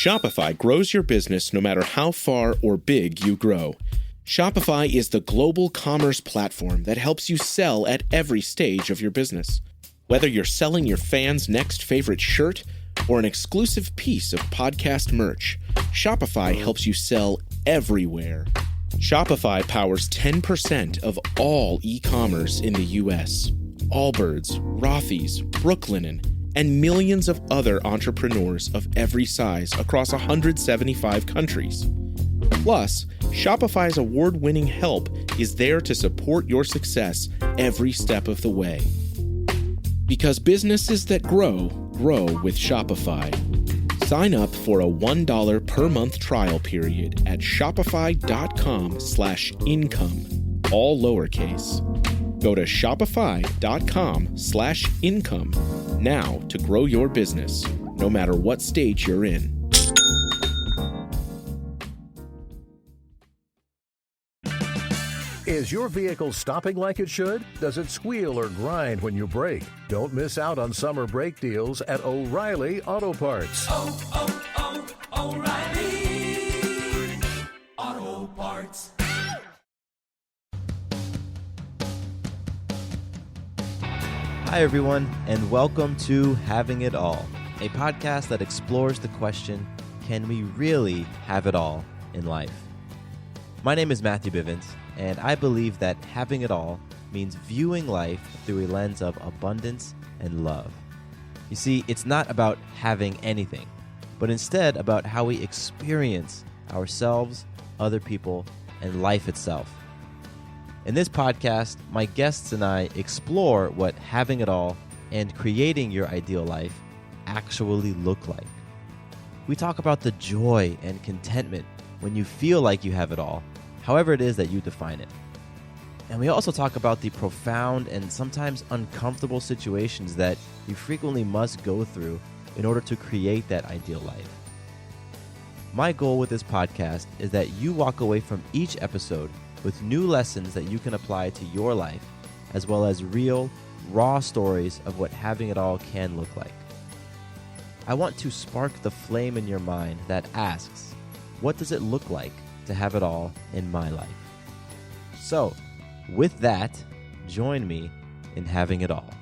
Shopify grows your business no matter how far or big you grow. Shopify is the global commerce platform that helps you sell at every stage of your business. Whether you're selling your fans' next favorite shirt or an exclusive piece of podcast merch, Shopify helps you sell everywhere. Shopify powers 10% of all e-commerce in the U.S. Allbirds, Rothy's, Brooklinen, and millions of other entrepreneurs of every size across 175 countries. Plus, Shopify's award-winning help is there to support your success every step of the way. Because businesses that grow, grow with Shopify. Sign up for a $1 per month trial period at shopify.com/income, all lowercase. Go to shopify.com/income now to grow your business, no matter what stage you're in. Is your vehicle stopping like it should? Does it squeal or grind when you brake? Don't miss out on summer brake deals at O'Reilly Auto Parts. O'Reilly Auto Parts. Hi, everyone, and welcome to Having It All, a podcast that explores the question, can we really have it all in life? My name is Matthew Bivens, and I believe that having it all means viewing life through a lens of abundance and love. You see, it's not about having anything, but instead about how we experience ourselves, other people, and life itself. In this podcast, my guests and I explore what having it all and creating your ideal life actually look like. We talk about the joy and contentment when you feel like you have it all, however it is that you define it. And we also talk about the profound and sometimes uncomfortable situations that you frequently must go through in order to create that ideal life. My goal with this podcast is that you walk away from each episode with new lessons that you can apply to your life, as well as real, raw stories of what having it all can look like. I want to spark the flame in your mind that asks, what does it look like to have it all in my life? So, with that, join me in having it all.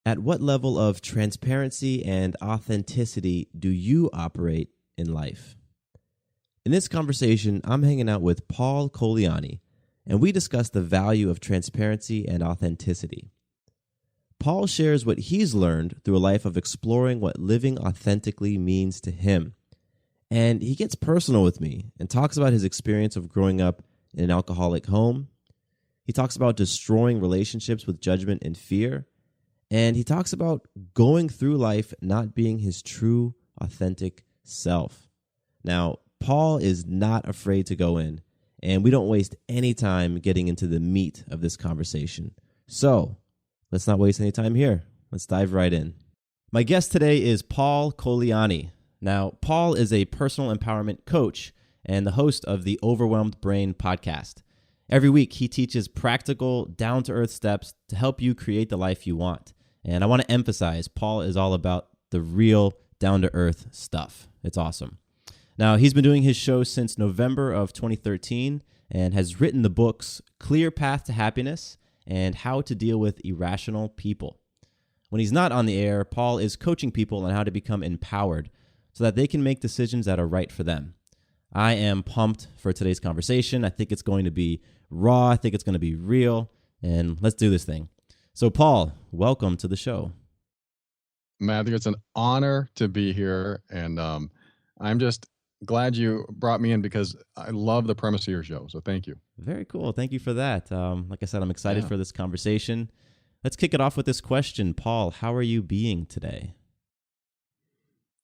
At what level of transparency and authenticity do you operate in life? In this conversation, I'm hanging out with Paul Colaianni, and we discuss the value of transparency and authenticity. Paul shares what he's learned through a life of exploring what living authentically means to him. And he gets personal with me and talks about his experience of growing up in an alcoholic home. He talks about destroying relationships with judgment and fear. And he talks about going through life not being his true, authentic self. Now, Paul is not afraid to go in, and we don't waste any time getting into the meat of this conversation. So, let's not waste any time here. Let's dive right in. My guest today is Paul Colaianni. Now, Paul is a personal empowerment coach and the host of the Overwhelmed Brain podcast. Every week, he teaches practical, down-to-earth steps to help you create the life you want. And I want to emphasize, Paul is all about the real, down-to-earth stuff. It's awesome. Now, he's been doing his show since November of 2013 and has written the books Clear Path to Happiness and How to Deal with Irrational People. When he's not on the air, Paul is coaching people on how to become empowered so that they can make decisions that are right for them. I am pumped for today's conversation. I think it's going to be raw. I think it's going to be real. And let's do this thing. So, Paul, welcome to the show. Matthew, it's an honor to be here. And I'm just glad you brought me in because I love the premise of your show. So thank you. Very cool. Thank you for that. Like I said, I'm excited for this conversation. Let's kick it off with this question. Paul, how are you being today?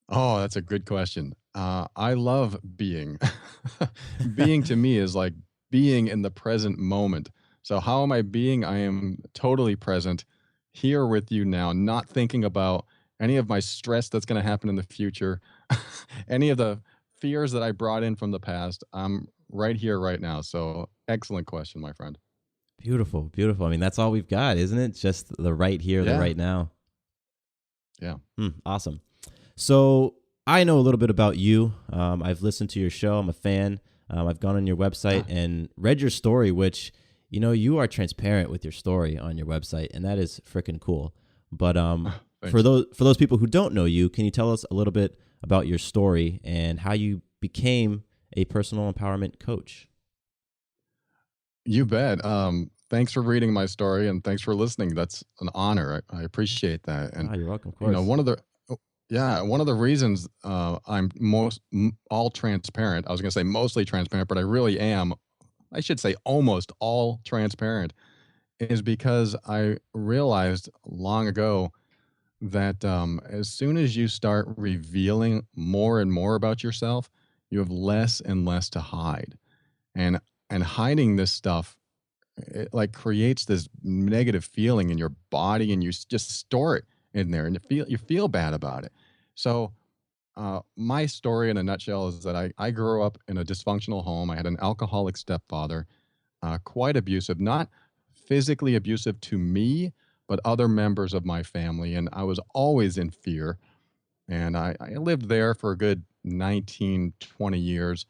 Oh, that's a good question. I love being. Being to me is like being in the present moment. So how am I being? I am totally present here with you now, not thinking about any of my stress that's going to happen in the future, any of the fears that I brought in from the past. I'm right here, right now. So excellent question, my friend. Beautiful, beautiful. I mean, that's all we've got, isn't it? Just the right here, the Yeah. right now. Yeah. Awesome. So I know a little bit about you. I've listened to your show. I'm a fan. I've gone on your website and read your story, which, you are transparent with your story on your website, and that is freaking cool. But for those people who don't know you, can you tell us a little bit about your story and how you became a personal empowerment coach? You bet. Thanks for reading my story and thanks for listening. That's an honor. I appreciate that. And You're welcome, of course. one of the reasons I'm all transparent. I was going to say mostly transparent, but I really am. I should say almost all transparent, is because I realized long ago that as soon as you start revealing more and more about yourself, you have less and less to hide, and hiding this stuff, it like creates this negative feeling in your body, and you just store it in there, and you feel bad about it. So my story in a nutshell is that I grew up in a dysfunctional home. I had an alcoholic stepfather, quite abusive, not physically abusive to me, but other members of my family. And I was always in fear. And I lived there for a good 19, 20 years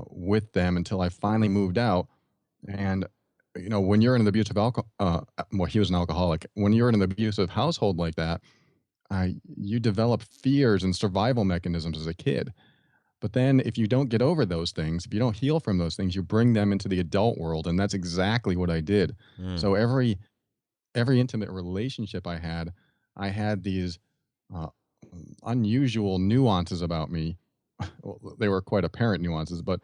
with them until I finally moved out. And, when you're in an abusive well, he was an alcoholic. When you're in an abusive household like that, you develop fears and survival mechanisms as a kid. But then if you don't get over those things, if you don't heal from those things, you bring them into the adult world. And that's exactly what I did. Mm. So every intimate relationship I had these uh, unusual nuances about me. Well, they were quite apparent nuances, but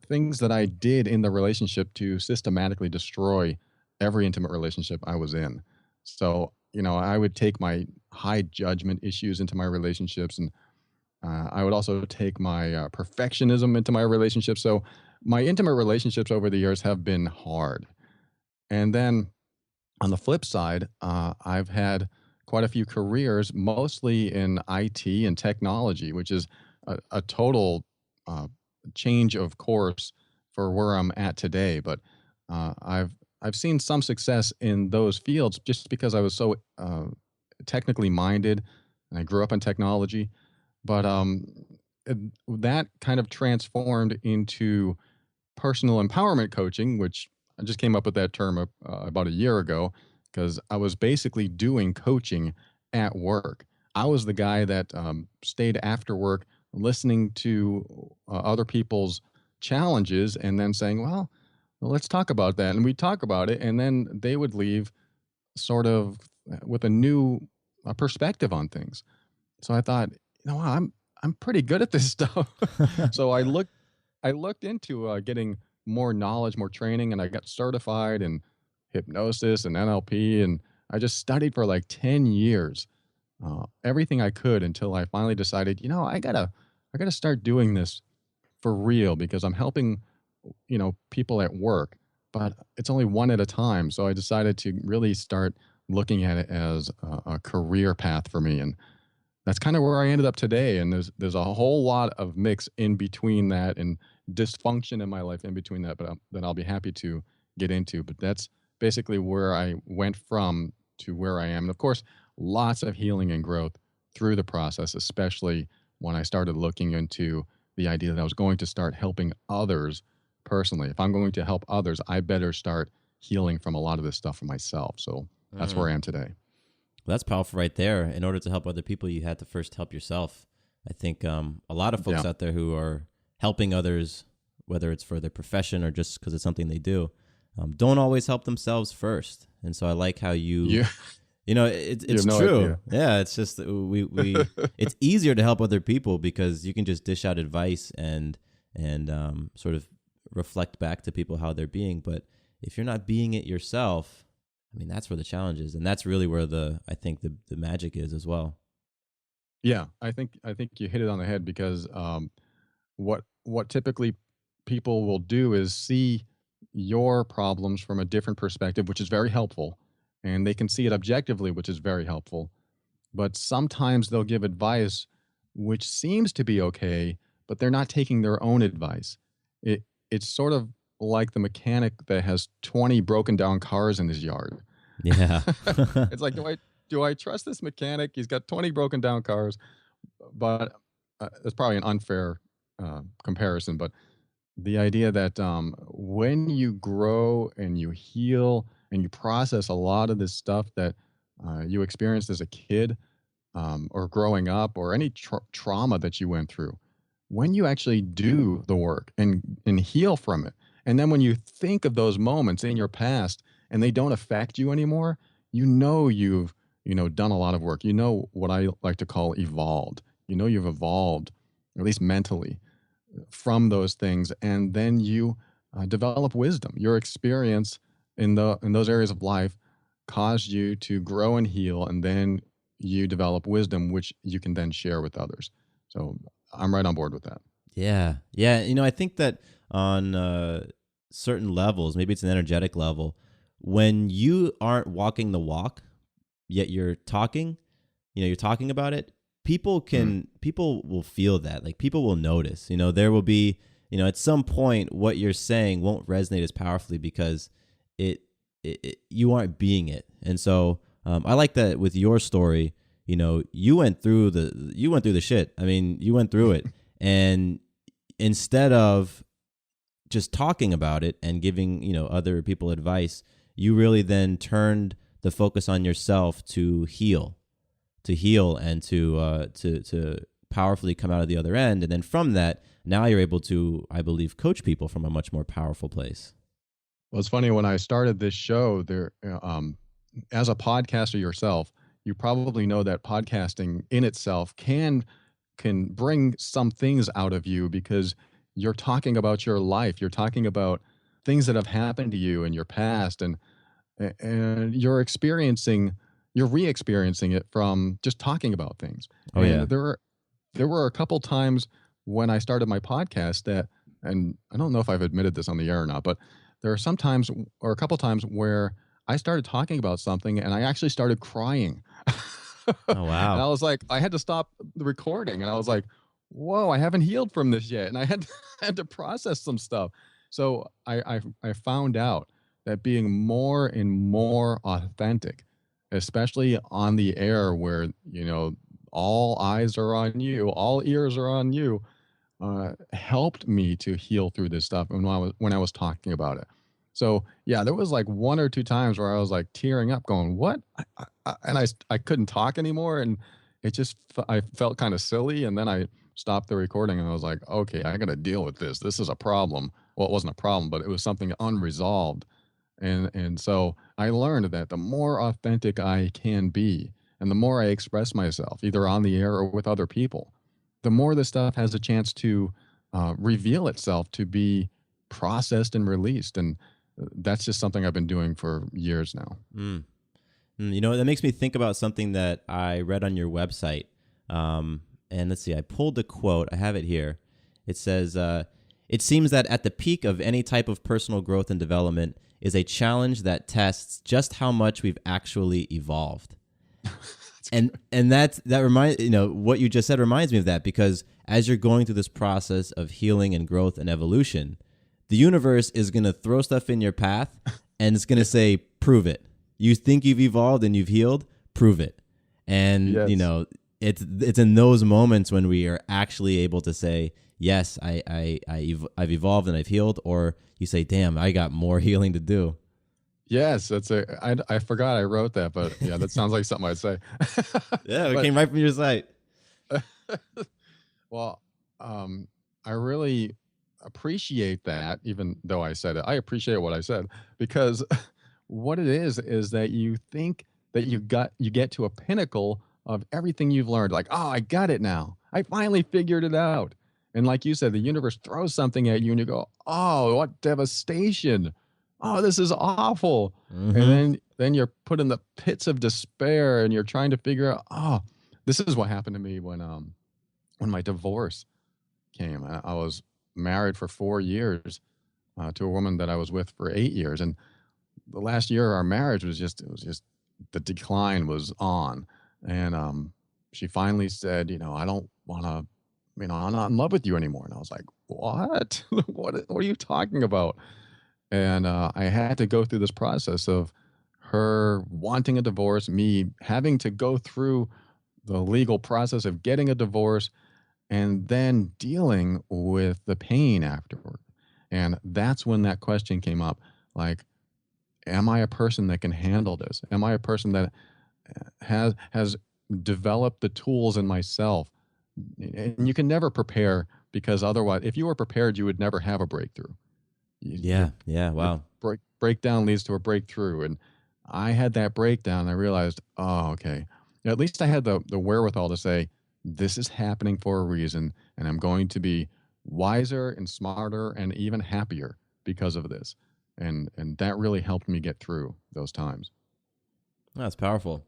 things that I did in the relationship to systematically destroy every intimate relationship I was in. So, I would take my high judgment issues into my relationships, and I would also take my perfectionism into my relationships. So, my intimate relationships over the years have been hard. And then on the flip side, I've had quite a few careers, mostly in IT and technology, which is a total uh, change of course for where I'm at today. But I've seen some success in those fields just because I was so technically minded, and I grew up in technology. But it- that kind of transformed into personal empowerment coaching, which I just came up with that term about a year ago because I was basically doing coaching at work. I was the guy that stayed after work listening to other people's challenges and then saying, well, let's talk about that. And we talk about it. And then they would leave sort of with a new perspective on things. So I thought, I'm pretty good at this stuff. So I looked into getting more knowledge, more training, and I got certified in hypnosis and NLP, and I just studied for like 10 years, everything I could until I finally decided, I gotta start doing this for real because I'm helping, people at work, but it's only one at a time. So I decided to really start looking at it as a career path for me, and that's kind of where I ended up today. And there's a whole lot of mix in between that and dysfunction in my life in between that, but that I'll be happy to get into. But that's basically where I went from to where I am. And of course, lots of healing and growth through the process, especially when I started looking into the idea that I was going to start helping others personally. If I'm going to help others, I better start healing from a lot of this stuff for myself. So that's where I am today. Well, that's powerful right there. In order to help other people, you had to first help yourself. I think a lot of folks out there who are helping others, whether it's for their profession or just because it's something they do, don't always help themselves first. And so I like how it's no true. idea. Yeah, it's just we it's easier to help other people because you can just dish out advice and sort of reflect back to people how they're being. But if you're not being it yourself, I mean, that's where the challenge is, and that's really where I think the magic is as well. Yeah, I think you hit it on the head because what typically people will do is see your problems from a different perspective, which is very helpful, and they can see it objectively, which is very helpful. But sometimes they'll give advice which seems to be okay, but they're not taking their own advice. it's sort of like the mechanic that has 20 broken down cars in his yard. Yeah. It's like, do I trust this mechanic? He's got 20 broken down cars, but it's probably an unfair comparison. But the idea that when you grow and you heal and you process a lot of this stuff that you experienced as a kid, or growing up, or any trauma that you went through, when you actually do the work and heal from it, and then when you think of those moments in your past and they don't affect you anymore, you've done a lot of work. What I like to call evolved. You've evolved, at least mentally, from those things, and then you develop wisdom. Your experience in those areas of life caused you to grow and heal, and then you develop wisdom, which you can then share with others. So I'm right on board with that. Yeah. Yeah. I think that on certain levels, maybe it's an energetic level, when you aren't walking the walk, yet you're talking, you're talking about it, people will feel that. Like, people will notice. There will be, at some point what you're saying won't resonate as powerfully because you aren't being it. And so I like that with your story. You went through the shit. I mean, you went through it, and instead of just talking about it and giving other people advice, you really then turned the focus on yourself to heal and to powerfully come out of the other end. And then from that, now you're able to, I believe, coach people from a much more powerful place. Well, it's funny, when I started this show, as a podcaster yourself, you probably know that podcasting in itself can bring some things out of you, because you're talking about your life. You're talking about things that have happened to you in your past, and you're re-experiencing it from just talking about things. Oh, and yeah. There were a couple times when I started my podcast that, and I don't know if I've admitted this on the air or not, but there are some times, or a couple times, where I started talking about something and I actually started crying. Oh, wow. And I was like, I had to stop the recording, and I was like, whoa, I haven't healed from this yet. And I had to process some stuff. So I found out that being more and more authentic, especially on the air, where, all eyes are on you, all ears are on you, helped me to heal through this stuff when I was talking about it. So yeah, there was like one or two times where I was like tearing up, going, "What?" And I couldn't talk anymore, and I felt kind of silly. And then I stopped the recording, and I was like, "Okay, I got to deal with this. This is a problem." Well, it wasn't a problem, but it was something unresolved. And so I learned that the more authentic I can be, and the more I express myself, either on the air or with other people, the more this stuff has a chance to reveal itself, to be processed and released. And that's just something I've been doing for years now. That makes me think about something that I read on your website. And let's see, I pulled the quote. I have it here. It says, it seems that at the peak of any type of personal growth and development is a challenge that tests just how much we've actually evolved. And that reminds, what you just said reminds me of that, because as you're going through this process of healing and growth and evolution, the universe is going to throw stuff in your path and it's going to say, prove it. You think you've evolved and you've healed, prove it. And, Yes. it's in those moments when we are actually able to say, yes, I've evolved and I've healed, or you say, damn, I got more healing to do. Yes, I forgot I wrote that, but yeah, that sounds like something I'd say. Yeah, it came right from your site. Well, I really appreciate that, even though I said it. I appreciate what I said, because what it is that you think that you get to a pinnacle of everything you've learned. Like, oh, I got it now. I finally figured it out. And like you said, the universe throws something at you and you go, oh, what devastation. Oh, this is awful. Mm-hmm. And then you're put in the pits of despair, and you're trying to figure out, oh, this is what happened to me when my divorce came. I was married for 4 years to a woman that I was with for 8 years. And the last year of our marriage was just the decline was on. And she finally said, I don't want to I'm not in love with you anymore. And I was like, what? What are you talking about? And I had to go through this process of her wanting a divorce, me having to go through the legal process of getting a divorce, and then dealing with the pain afterward. And that's when that question came up, like, am I a person that can handle this? Am I a person that has developed the tools in myself? And you can never prepare, because otherwise, if you were prepared, you would never have a breakthrough. Yeah. Yeah. Your Wow. breakdown leads to a breakthrough. And I had that breakdown. And I realized, oh, okay. At least I had the wherewithal to say, this is happening for a reason, and I'm going to be wiser and smarter and even happier because of this. And that really helped me get through those times. That's powerful.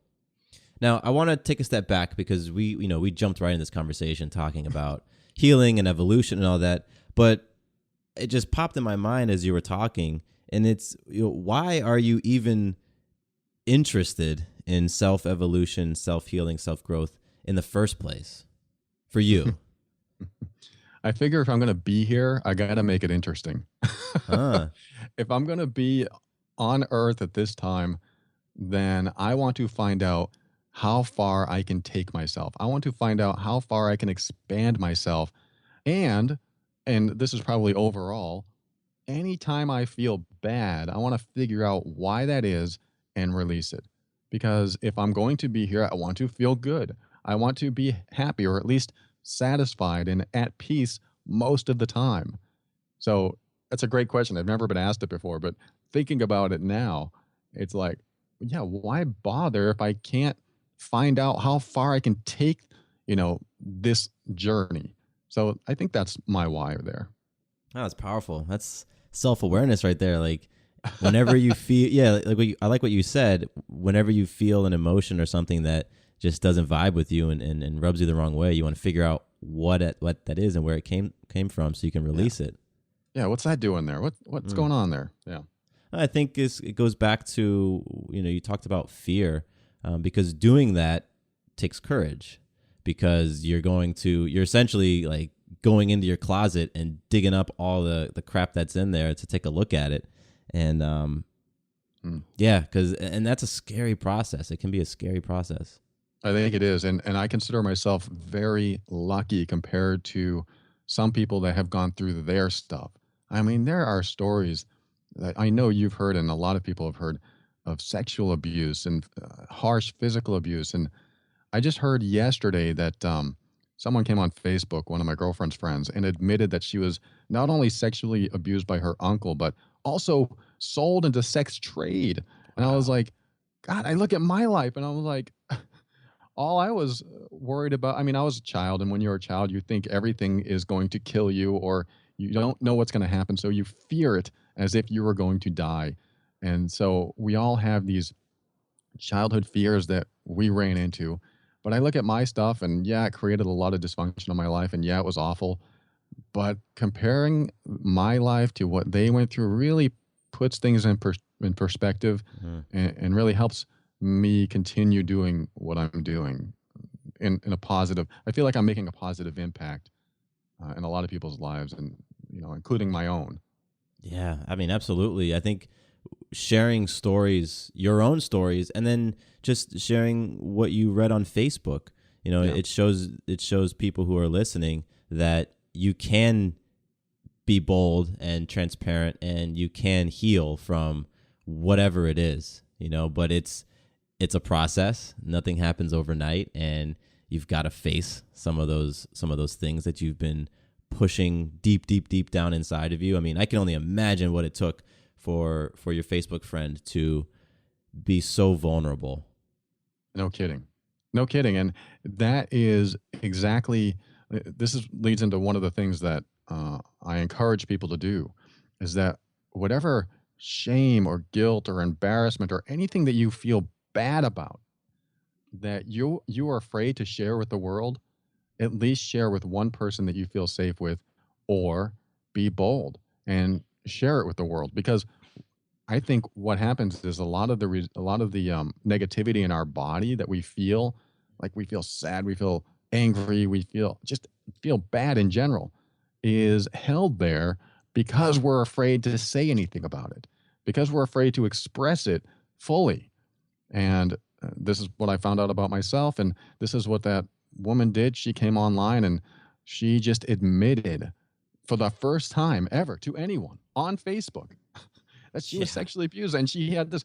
Now, I want to take a step back because we jumped right in this conversation talking about healing and evolution and all that, but it just popped in my mind as you were talking, and it's, why are you even interested in self-evolution, self-healing, self-growth in the first place for you? I figure if I'm going to be here, I got to make it interesting. Ah, If I'm going to be on Earth at this time, then I want to find out how far I can take myself. I want to find out how far I can expand myself. And and this is probably overall, anytime I feel bad, I want to figure out why that is and release it. Because if I'm going to be here, I want to feel good. I want to be happy, or at least satisfied and at peace most of the time. So that's a great question. I've never been asked it before, but thinking about it now, it's like, yeah, why bother if I can't find out how far I can take, this journey? So I think that's my why there. oh, that's powerful. That's self-awareness right there. Like, whenever you feel, yeah, like I like what you said. Whenever you feel an emotion or something that just doesn't vibe with you and rubs you the wrong way, you want to figure out what that is and where it came from, so you can release it. Yeah, what's that doing there? What's going on there? Yeah. I think it goes back to, you talked about fear, because doing that takes courage, because you're essentially like going into your closet and digging up all the crap that's in there to take a look at it. And yeah, and that's a scary process. It can be a scary process. I think it is. And I consider myself very lucky compared to some people that have gone through their stuff. I mean, there are stories that I know you've heard, and a lot of people have heard, of sexual abuse and harsh physical abuse. And I just heard yesterday that someone came on Facebook, one of my girlfriend's friends, and admitted that she was not only sexually abused by her uncle, but also sold into sex trade. And I was like, God, I look at my life and I was like, all I was worried about, I mean, I was a child, and when you're a child, you think everything is going to kill you, or you don't know what's going to happen. So you fear it as if you were going to die. And so we all have these childhood fears that we ran into. But I look at my stuff, and yeah, it created a lot of dysfunction in my life. And yeah, it was awful. But comparing my life to what they went through really puts things in perspective, and really helps me continue doing what I'm doing in a positive. I feel like I'm making a positive impact in a lot of people's lives, and including my own. Yeah, I mean, absolutely. I think sharing stories, your own stories, and then just sharing what you read on Facebook, Yeah. it shows people who are listening that you can be bold and transparent, and you can heal from whatever it is, but it's a process. Nothing happens overnight, and you've got to face some of those things that you've been pushing deep down inside of you. I mean, I can only imagine what it took for your Facebook friend to be so vulnerable. No kidding. No kidding. And that is exactly, leads into one of the things that I encourage people to do, is that whatever shame or guilt or embarrassment or anything that you feel bad about, that you are afraid to share with the world, at least share with one person that you feel safe with, or be bold and share it with the world. Because I think what happens is a lot of the negativity in our body that we feel, like we feel sad, we feel angry, we feel just feel bad in general is held there because we're afraid to say anything about it, because we're afraid to express it fully. And this is what I found out about myself. And this is what that woman did. She came online and she just admitted for the first time ever to anyone on Facebook that she was sexually abused. And she had this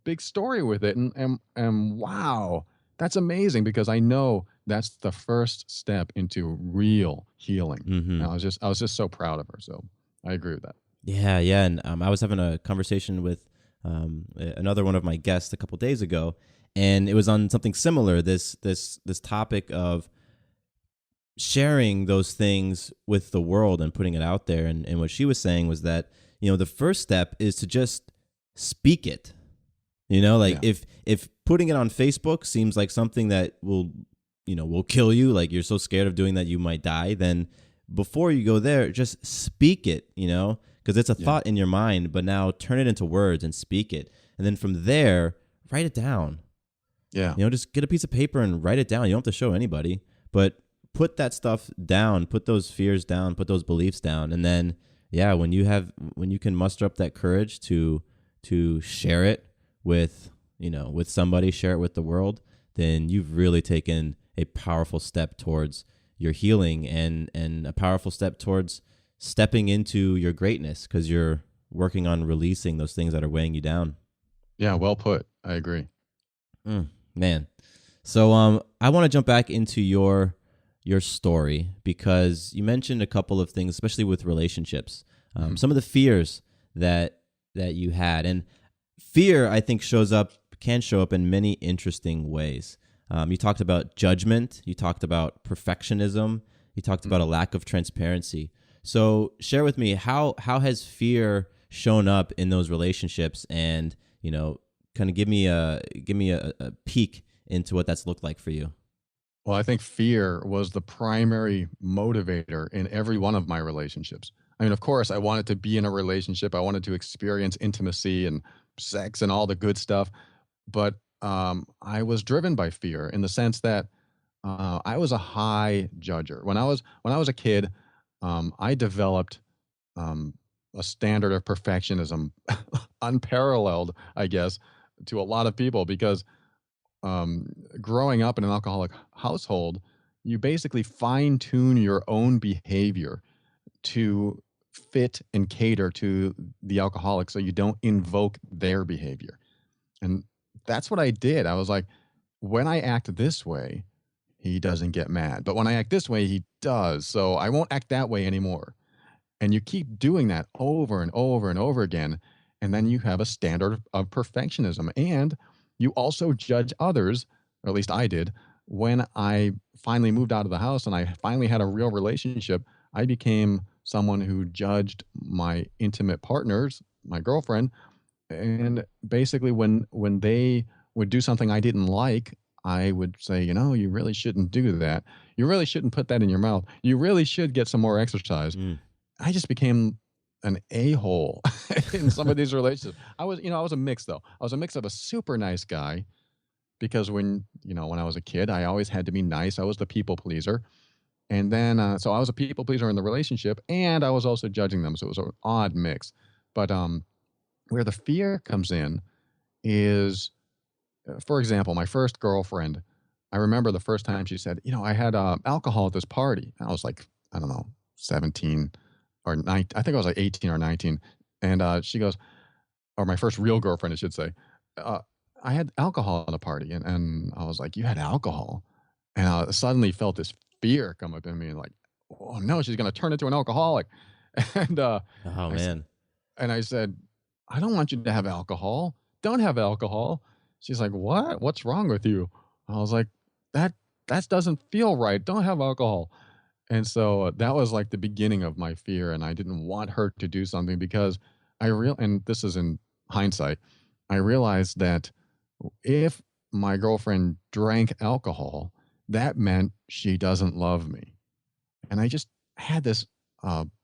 big story with it. And wow, that's amazing, because I know that's the first step into real healing. And I was just so proud of her. So I agree with that. Yeah, yeah. And I was having a conversation with another one of my guests a couple days ago, and it was on something similar. This topic of sharing those things with the world and putting it out there. And what she was saying was that, the first step is to just speak it. If putting it on Facebook seems like something that will kill you, like you're so scared of doing that you might die, then before you go there, just speak it, because it's a thought in your mind, but now turn it into words and speak it. And then from there, write it down. Yeah. Just get a piece of paper and write it down. You don't have to show anybody, but put that stuff down, put those fears down, put those beliefs down. And then, when you can muster up that courage to share it with somebody, share it with the world, then you've really taken a powerful step towards your healing and a powerful step towards stepping into your greatness, because you're working on releasing those things that are weighing you down. Yeah, well put. I agree. Man. So I want to jump back into your story, because you mentioned a couple of things, especially with relationships, some of the fears that you had. And fear, I think, can show up in many interesting ways. You talked about judgment. You talked about perfectionism. You talked about a lack of transparency. So share with me, how has fear shown up in those relationships, and kind of give me a peek into what that's looked like for you. Well, I think fear was the primary motivator in every one of my relationships. I mean, of course, I wanted to be in a relationship. I wanted to experience intimacy and sex and all the good stuff. But I was driven by fear in the sense that I was a high judger. When I was a kid, I developed a standard of perfectionism unparalleled, I guess, to a lot of people, because growing up in an alcoholic household, you basically fine tune your own behavior to fit and cater to the alcoholic so you don't invoke their behavior. And that's what I did. I was like, when I act this way, he doesn't get mad. But when I act this way, he does. So I won't act that way anymore. And you keep doing that over and over and over again. And then you have a standard of perfectionism. And you also judge others, or at least I did. When I finally moved out of the house and I finally had a real relationship, I became someone who judged my intimate partners, my girlfriend. And basically when they would do something I didn't like, I would say, you really shouldn't do that. You really shouldn't put that in your mouth. You really should get some more exercise. I just became an a-hole in some of these relationships. I was a mix though. I was a mix of a super nice guy, because when I was a kid, I always had to be nice. I was the people pleaser. And then, so I was a people pleaser in the relationship, and I was also judging them. So it was an odd mix. But where the fear comes in is, for example, my first girlfriend, I remember the first time she said, I had alcohol at this party. And I was like, I don't know, 17 or 19. I think I was like 18 or 19. And she goes, or my first real girlfriend, I should say, I had alcohol at a party. And I was like, you had alcohol? And I suddenly felt this fear come up in me, like, oh no, she's going to turn into an alcoholic. And Oh, man. I said, I don't want you to have alcohol. Don't have alcohol. She's like, what? What's wrong with you? I was like, that doesn't feel right. Don't have alcohol. And so that was like the beginning of my fear. And I didn't want her to do something, because and this is in hindsight, I realized that if my girlfriend drank alcohol, that meant she doesn't love me. And I just had this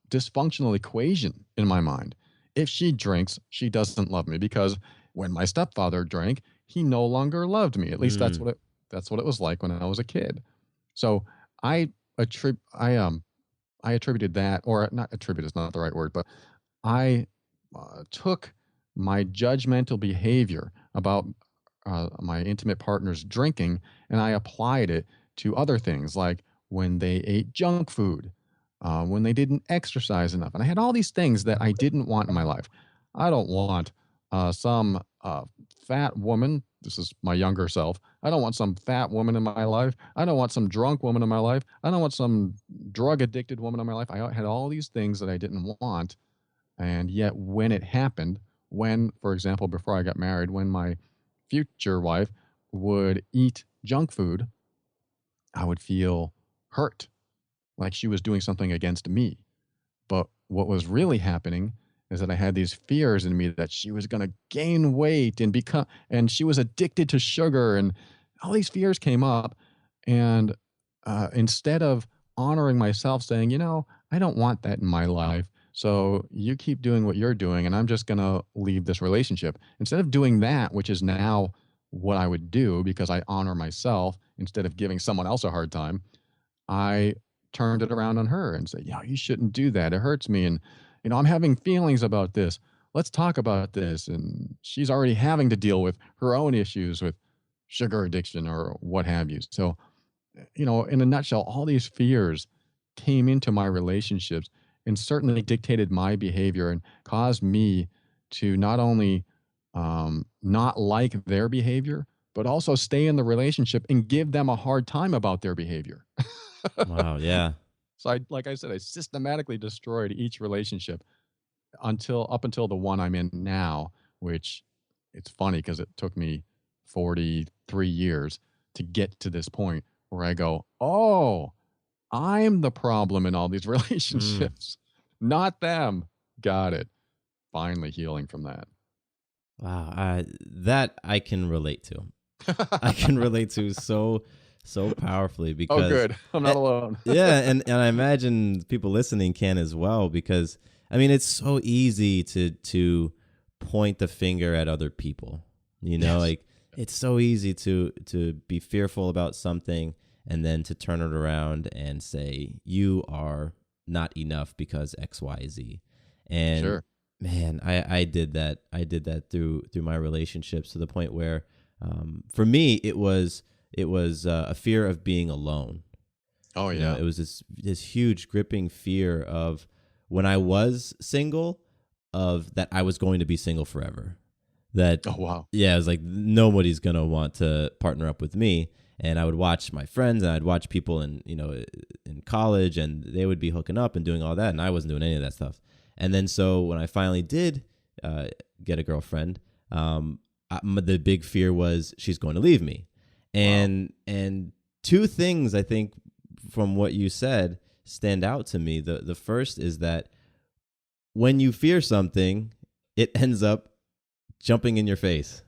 dysfunctional equation in my mind. If she drinks, she doesn't love me, because when my stepfather drank, he no longer loved me. At least that's what it was like when I was a kid. So I I attributed that, or not attribute is not the right word, but I took my judgmental behavior about my intimate partner's drinking, and I applied it to other things like when they ate junk food, when they didn't exercise enough. And I had all these things that I didn't want in my life. I don't want some fat woman. This is my younger self. I don't want some fat woman in my life. I don't want some drunk woman in my life. I don't want some drug addicted woman in my life. I had all these things that I didn't want. And yet, when it happened, when, for example, before I got married, when my future wife would eat junk food, I would feel hurt, like she was doing something against me. But what was really happening is that I had these fears in me that she was going to gain weight and become, and she was addicted to sugar, and all these fears came up. And instead of honoring myself, saying, I don't want that in my life. So you keep doing what you're doing, and I'm just going to leave this relationship. Instead of doing that, which is now what I would do because I honor myself instead of giving someone else a hard time, I turned it around on her and said, you shouldn't do that. It hurts me. And, I'm having feelings about this. Let's talk about this. And she's already having to deal with her own issues with sugar addiction or what have you. So, in a nutshell, all these fears came into my relationships and certainly dictated my behavior and caused me to not only not like their behavior, but also stay in the relationship and give them a hard time about their behavior. Wow. Yeah. So like I said, I systematically destroyed each relationship up until the one I'm in now, which it's funny because it took me 43 years to get to this point where I go, oh, I'm the problem in all these relationships, not them. Got it. Finally healing from that. Wow. That I can relate to. I can relate to so powerfully because oh, good. I'm not alone. yeah, and I imagine people listening can as well, because I mean it's so easy to point the finger at other people. Yes. Like it's so easy to be fearful about something and then to turn it around and say you are not enough because XYZ. And Sure. man, I did that. I did that through my relationships, to the point where for me it was a fear of being alone. Oh yeah. It was this huge gripping fear of when I was single, of that I was going to be single forever. That Oh wow. yeah, it was like nobody's gonna want to partner up with me. And I would watch my friends, and I'd watch people in college, and they would be hooking up and doing all that, and I wasn't doing any of that stuff. And then so when I finally did get a girlfriend, the big fear was she's going to leave me. And two things I think from what you said stand out to me. The first is that when you fear something, it ends up jumping in your face.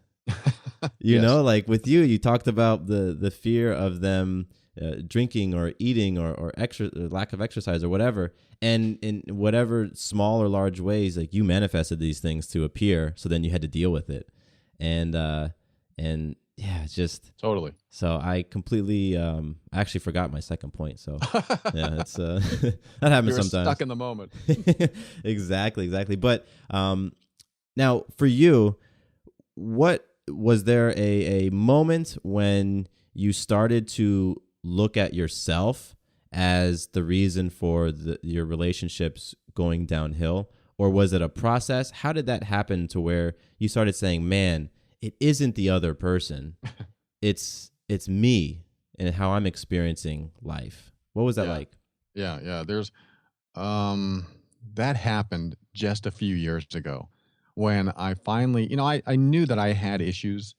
You Yes. know, like with you talked about the fear of them drinking or eating or lack of exercise or whatever. And in whatever small or large ways, like you manifested these things to appear. So then you had to deal with it. And yeah, it's just Totally. so I completely actually forgot my second point. So yeah, it's that happens You're sometimes. stuck in the moment. Exactly. But now for you, what was there a moment when you started to look at yourself as the reason for your relationships going downhill? Or was it a process? How did that happen to where you started saying, man, it isn't the other person, it's me and how I'm experiencing life? What was that Yeah. like? Yeah. There's that happened just a few years ago when I finally, I knew that I had issues,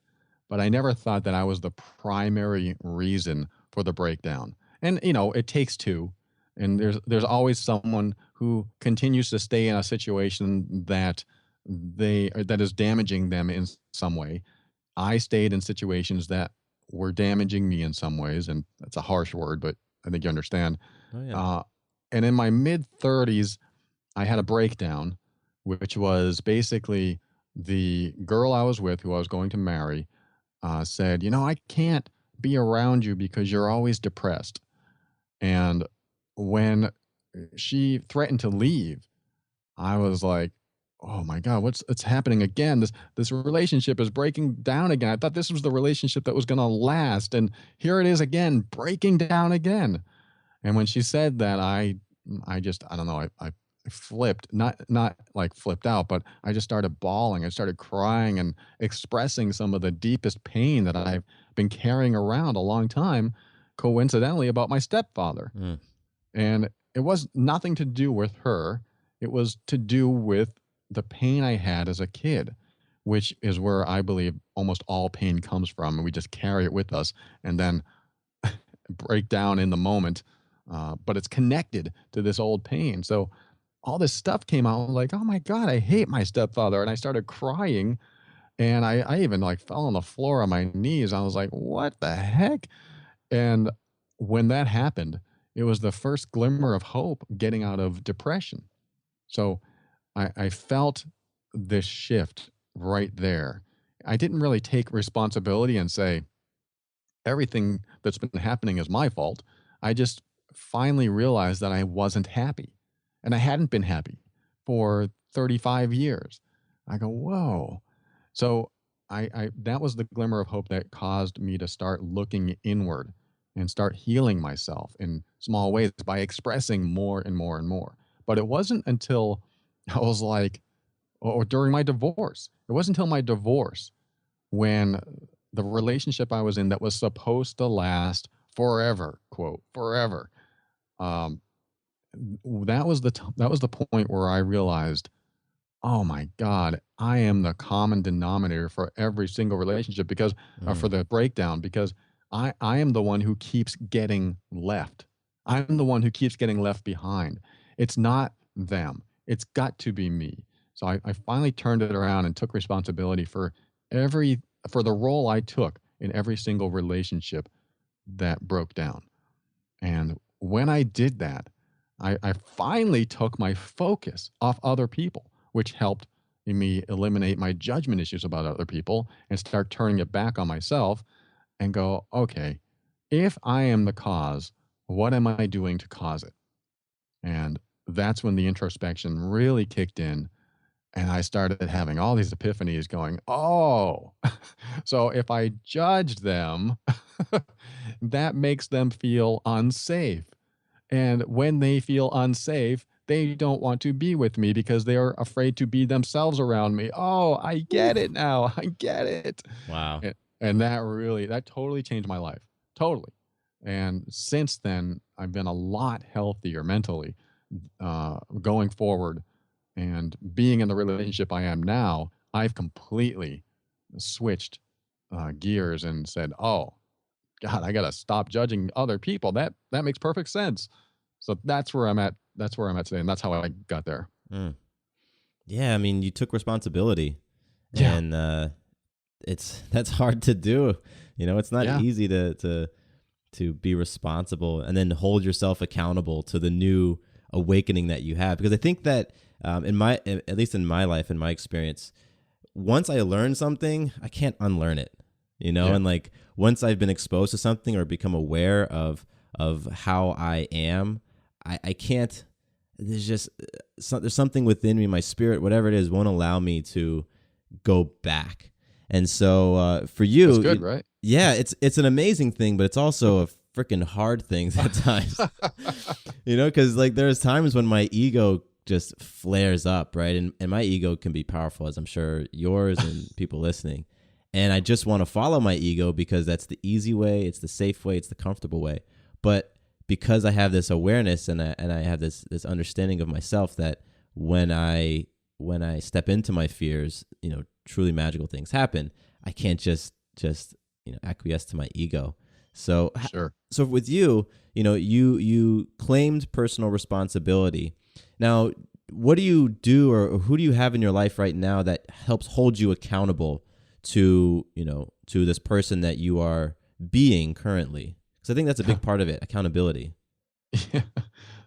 but I never thought that I was the primary reason for the breakdown. And it takes two, and there's always someone who continues to stay in a situation that that is damaging them in some way. I stayed in situations that were damaging me in some ways, and that's a harsh word, but I think you understand. Oh yeah. And in my mid 30s, I had a breakdown, which was basically the girl I was with, who I was going to marry, said, I can't be around you because you're always depressed. And when she threatened to leave, I was like, "Oh my God, what's happening again? This relationship is breaking down again. I thought this was the relationship that was going to last, and here it is again, breaking down again." And when she said that, I just I don't know, I flipped, not like flipped out, but I just started bawling. I started crying and expressing some of the deepest pain that I've been carrying around a long time, coincidentally about my stepfather. Mm. And it was nothing to do with her. It was to do with the pain I had as a kid, which is where I believe almost all pain comes from. And we just carry it with us and then break down in the moment. But it's connected to this old pain. So all this stuff came out. I was like, oh my God, I hate my stepfather. And I started crying. And I even like fell on the floor on my knees. I was like, what the heck? And when that happened, it was the first glimmer of hope getting out of depression. So I felt this shift right there. I didn't really take responsibility and say, everything that's been happening is my fault. I just finally realized that I wasn't happy. And I hadn't been happy for 35 years. I go, whoa. So I that was the glimmer of hope that caused me to start looking inward and start healing myself in small ways by expressing more and more and more. But it wasn't until I was like, or during my divorce, it wasn't until my divorce when the relationship I was in that was supposed to last forever, quote, forever. Um, that was the point where I realized, oh my God, I am the common denominator for every single relationship because for Mm. the breakdown, because I am the one who keeps getting left. I'm the one who keeps getting left behind. It's not them. It's got to be me. So I finally turned it around and took responsibility for every for the role I took in every single relationship that broke down. And when I did that, I finally took my focus off other people, which helped me eliminate my judgment issues about other people and start turning it back on myself and go, okay, if I am the cause, what am I doing to cause it? And that's when the introspection really kicked in. And I started having all these epiphanies going, oh, so if I judge them, that makes them feel unsafe. And when they feel unsafe, they don't want to be with me because they are afraid to be themselves around me. Oh, I get it now. I get it. Wow. And that totally changed my life. Totally. And since then, I've been a lot healthier mentally going forward. And being in the relationship I am now, I've completely switched gears and said, oh, God, I got to stop judging other people. That makes perfect sense. So that's where I'm at. That's where I'm at today. And that's how I got there. Mm. Yeah, I mean, you took responsibility, Yeah. and that's hard to do. You know, it's not Yeah. easy to be responsible and then hold yourself accountable to the new awakening that you have. Because I think that at least in my life, in my experience, once I learn something, I can't unlearn it. You know, Yeah. and like once I've been exposed to something or become aware of how I am, I can't. There's something within me, my spirit, whatever it is, won't allow me to go back. And so for you, That's good, right? yeah, it's an amazing thing, but it's also a freaking hard thing at times. You know, because like there's times when my ego just flares up, right? And my ego can be powerful, as I'm sure yours and people listening. And I just want to follow my ego because that's the easy way, it's the safe way, it's the comfortable way. But because I have this awareness and I have this understanding of myself that when I step into my fears, you know, truly magical things happen. I can't just acquiesce to my ego. So Sure. So with you, you know, you claimed personal responsibility. Now, what do you do, or who do you have in your life right now that helps hold you accountable to, you know, to this person that you are being currently? Because I think that's a big part of it, accountability. Yeah.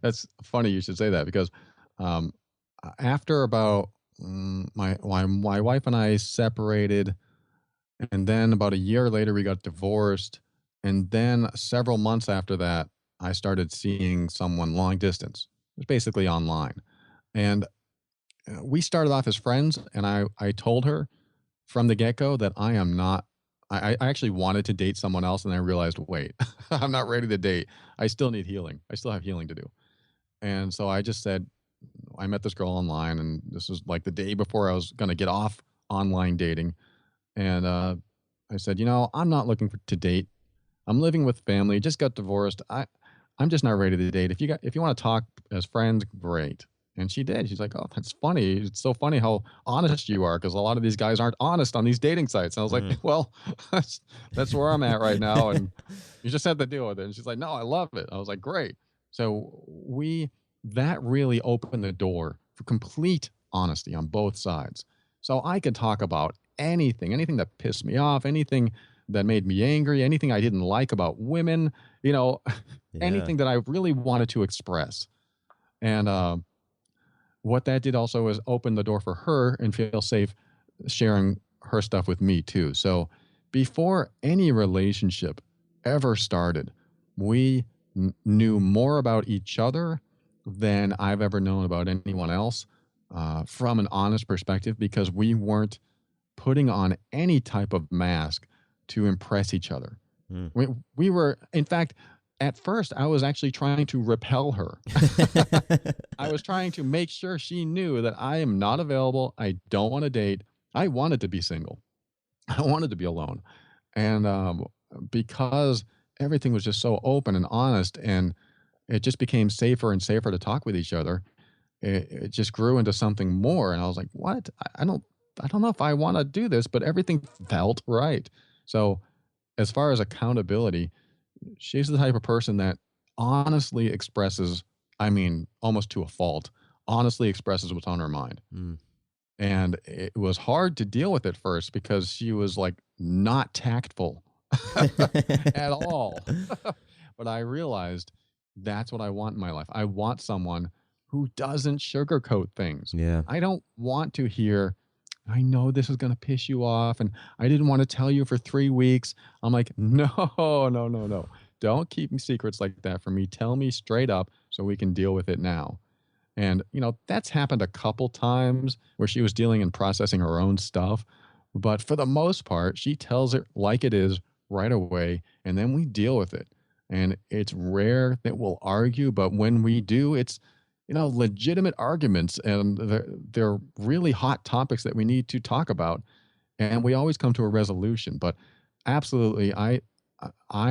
That's funny you should say that because um, after about my wife and I separated, and then about a year later we got divorced, and then several months after that I started seeing someone long distance. It was basically online. And we started off as friends, and I told her from the get-go that I am not I actually wanted to date someone else, and I realized, wait, I'm not ready to date. I still need healing. I still have healing to do. And so I just said, I met this girl online, and this was like the day before I was going to get off online dating. And I said, I'm not looking to date. I'm living with family. Just got divorced. I'm just not ready to date. If you want to talk as friends, great. And she did. She's like, oh, that's funny. It's so funny how honest you are, because a lot of these guys aren't honest on these dating sites. And I was like, well, that's where I'm at right now, and you just have to deal with it. And she's like, no, I love it. I was like, great. So that really opened the door for complete honesty on both sides. So I could talk about anything that pissed me off, anything that made me angry, anything I didn't like about women, Yeah. anything that I really wanted to express. And what that did also is open the door for her and feel safe sharing her stuff with me too. So before any relationship ever started, we knew more about each other than I've ever known about anyone else, from an honest perspective, because we weren't putting on any type of mask to impress each other. Mm. We were, in fact, at first, I was actually trying to repel her. I was trying to make sure she knew that I am not available. I don't want to date. I wanted to be single. I wanted to be alone. And because everything was just so open and honest, and it just became safer and safer to talk with each other, it just grew into something more. And I was like, what? I don't know if I want to do this, but everything felt right. So as far as accountability, she's the type of person that honestly expresses, I mean, almost to a fault, honestly expresses what's on her mind. Mm. And it was hard to deal with at first because she was like not tactful at all. But I realized that's what I want in my life. I want someone who doesn't sugarcoat things. Yeah. I don't want to hear, I know this is going to piss you off, and I didn't want to tell you for 3 weeks. I'm like, no, no, no, no. Don't keep me secrets like that from me. Tell me straight up so we can deal with it now. And, that's happened a couple times where she was dealing and processing her own stuff. But for the most part, she tells it like it is right away, and then we deal with it. And it's rare that we'll argue, but when we do, it's, legitimate arguments, and they're really hot topics that we need to talk about. And we always come to a resolution. But absolutely, I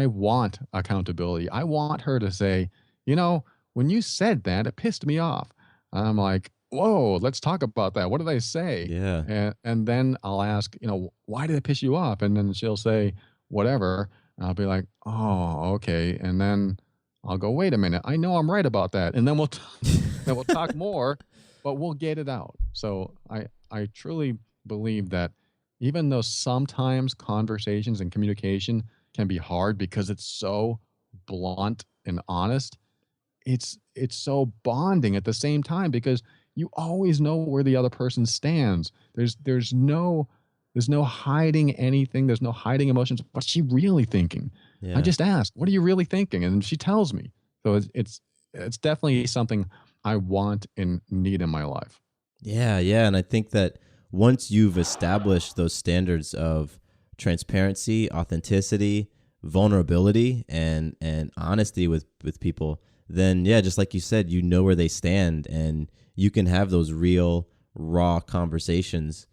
want accountability. I want her to say, when you said that, it pissed me off. And I'm like, whoa, let's talk about that. What did I say? Yeah. And then I'll ask, why did it piss you off? And then she'll say, whatever. And I'll be like, oh, okay. And then I'll go, wait a minute. I know I'm right about that. And then we'll talk more, but we'll get it out. So I truly believe that even though sometimes conversations and communication can be hard because it's so blunt and honest, it's so bonding at the same time, because you always know where the other person stands. There's no hiding anything. There's no hiding emotions. What's she really thinking? Yeah. I just ask, what are you really thinking? And she tells me. So it's definitely something I want and need in my life. Yeah. And I think that once you've established those standards of transparency, authenticity, vulnerability, and honesty with people, then just like you said, you know where they stand, and you can have those real, raw conversations,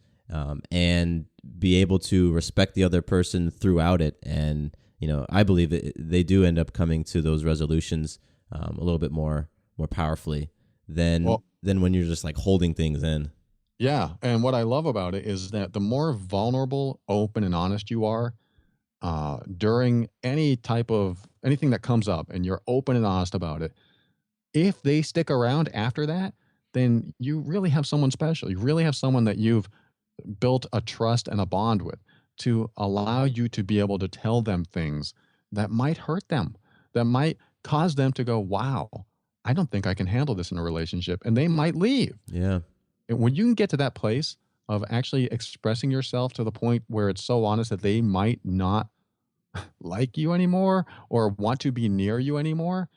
and be able to respect the other person throughout it. And I believe that they do end up coming to those resolutions a little bit more powerfully than when you're just like holding things in. Yeah. And what I love about it is that the more vulnerable, open, and honest you are during anything that comes up, and you're open and honest about it, if they stick around after that, then you really have someone special. You really have someone that you've built a trust and a bond with, to allow you to be able to tell them things that might hurt them, that might cause them to go, wow, I don't think I can handle this in a relationship. And they might leave. Yeah. And when you can get to that place of actually expressing yourself to the point where it's so honest that they might not like you anymore or want to be near you anymore,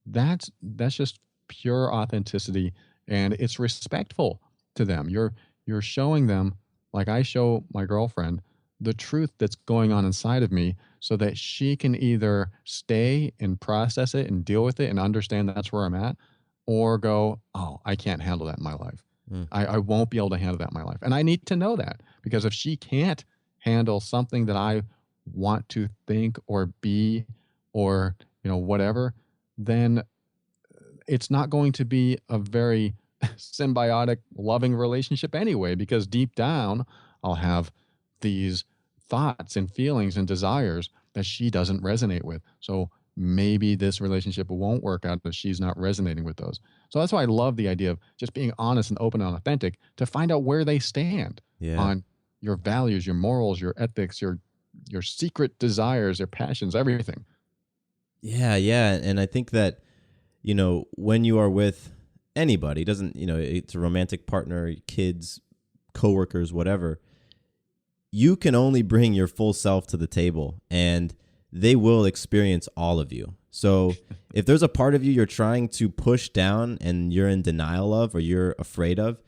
that's just pure authenticity, and it's respectful to them. You're showing them, like I show my girlfriend, the truth that's going on inside of me so that she can either stay and process it and deal with it and understand that's where I'm at, or go, oh, I can't handle that in my life. Mm. I won't be able to handle that in my life. And I need to know that, because if she can't handle something that I want to think or be, or, whatever, then it's not going to be a very symbiotic, loving relationship anyway, because deep down, I'll have these thoughts and feelings and desires that she doesn't resonate with. So maybe this relationship won't work out if she's not resonating with those. So that's why I love the idea of just being honest and open and authentic to find out where they stand Yeah. on your values, your morals, your ethics, your secret desires, your passions, everything. Yeah, yeah. And I think that, when you are with anybody, doesn't, it's a romantic partner, kids, coworkers, whatever, you can only bring your full self to the table, and they will experience all of you. So if there's a part of you you're trying to push down and you're in denial of, or you're afraid of,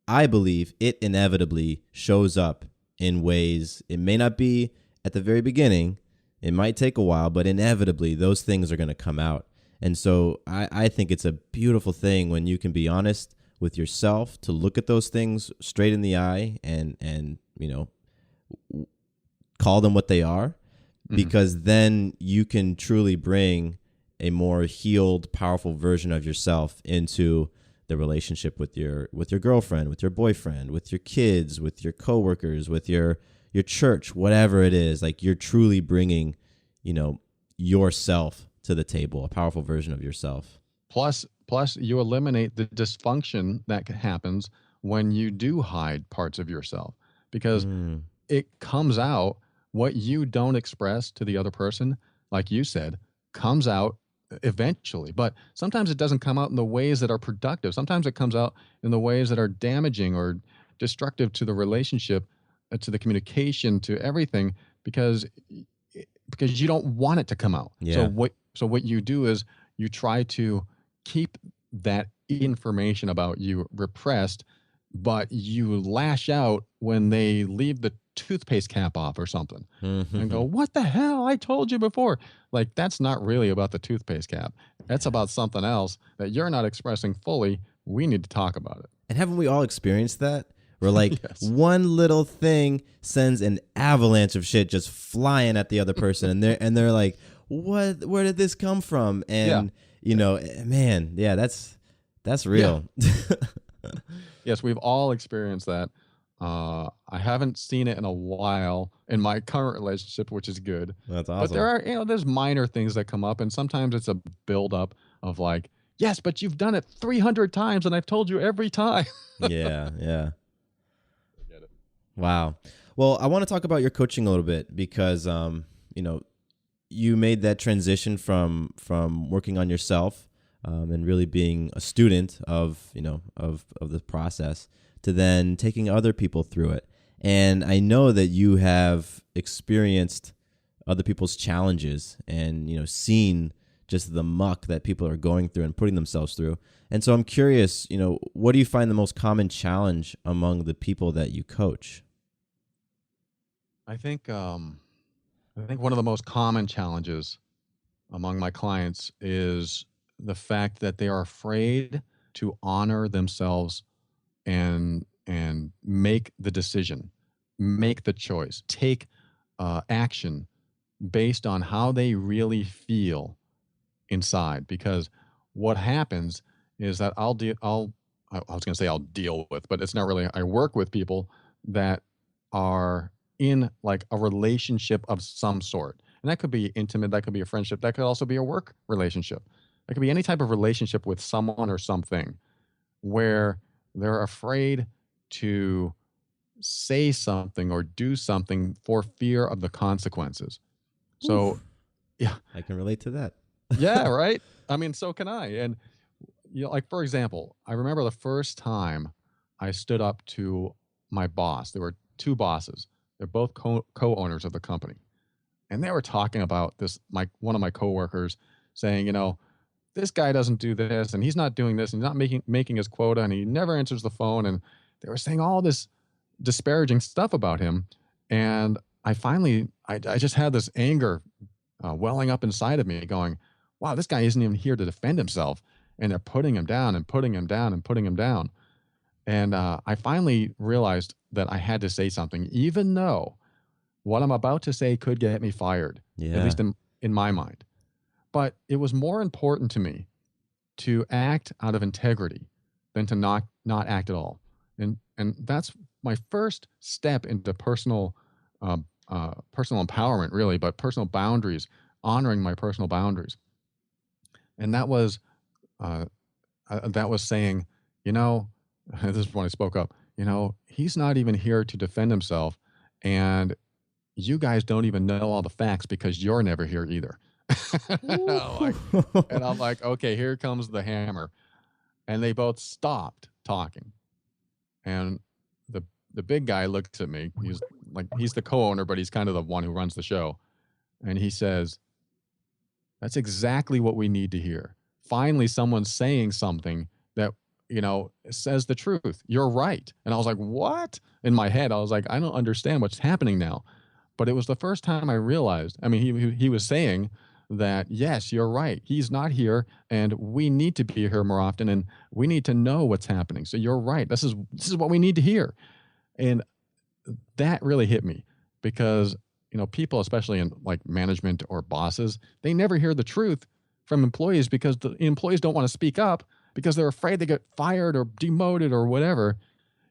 I believe it inevitably shows up in ways. It may not be at the very beginning. It might take a while, but inevitably those things are going to come out. And so I think it's a beautiful thing when you can be honest with yourself, to look at those things straight in the eye and call them what they are, because then you can truly bring a more healed, powerful version of yourself into the relationship with your girlfriend, with your boyfriend, with your kids, with your coworkers, with your church, whatever it is. Like, you're truly bringing, yourself to the table, a powerful version of yourself. Plus, you eliminate the dysfunction that happens when you do hide parts of yourself, because it comes out. What you don't express to the other person, like you said, comes out eventually. But sometimes it doesn't come out in the ways that are productive. Sometimes it comes out in the ways that are damaging or destructive to the relationship, to the communication, to everything, because you don't want it to come out. Yeah. So what you do is you try to keep that information about you repressed, but you lash out when they leave the toothpaste cap off or something, and go, what the hell? I told you before. Like, that's not really about the toothpaste cap. That's about something else that you're not expressing fully. We need to talk about it. And haven't we all experienced that? Where like Yes. one little thing sends an avalanche of shit just flying at the other person, and they're like, what? Where did this come from? And man, yeah, that's real. Yeah. Yes, we've all experienced that. I haven't seen it in a while in my current relationship, which is good. That's awesome. But there are, there's minor things that come up, and sometimes it's a buildup of like, yes, but you've done it 300 times, and I've told you every time. Yeah. Get it. Wow. Well, I want to talk about your coaching a little bit, because you made that transition from working on yourself and really being a student of the process, to then taking other people through it. And I know that you have experienced other people's challenges and seen just the muck that people are going through and putting themselves through. And so I'm curious, what do you find the most common challenge among the people that you coach? I think one of the most common challenges among my clients is the fact that they are afraid to honor themselves and make the decision, make the choice, take action based on how they really feel inside. Because what happens is that I was going to say I'll deal with, but it's not really. I work with people that are in like a relationship of some sort. And that could be intimate, that could be a friendship, that could also be a work relationship. That could be any type of relationship with someone or something where they're afraid to say something or do something for fear of the consequences. So, yeah. I can relate to that. Yeah, right? I mean, so can I. And, like, for example, I remember the first time I stood up to my boss. There were two bosses. They're both co-owners of the company. And they were talking about this, one of my coworkers saying, this guy doesn't do this, and he's not doing this, and he's not making his quota, and he never answers the phone. And they were saying all this disparaging stuff about him. And I just had this anger welling up inside of me going, wow, this guy isn't even here to defend himself. And they're putting him down and putting him down and putting him down. And I finally realized that I had to say something, even though what I'm about to say could get me fired, at least in my mind. But it was more important to me to act out of integrity than to not act at all. And that's my first step into personal empowerment, really, but personal boundaries, honoring my personal boundaries. And that was saying, this is when I spoke up, he's not even here to defend himself, and you guys don't even know all the facts because you're never here either. And I'm like, okay, here comes the hammer. And they both stopped talking. And the big guy looks at me. He's the co-owner, but he's kind of the one who runs the show. And he says, that's exactly what we need to hear. Finally, someone's saying something that, says the truth. You're right. And I was like, what? In my head, I was like, I don't understand what's happening now. But it was the first time I realized, he was saying that, yes, you're right. He's not here, and we need to be here more often, and we need to know what's happening. So you're right. This is what we need to hear. And that really hit me because, people, especially in like management or bosses, they never hear the truth from employees because the employees don't want to speak up because they're afraid they get fired or demoted or whatever.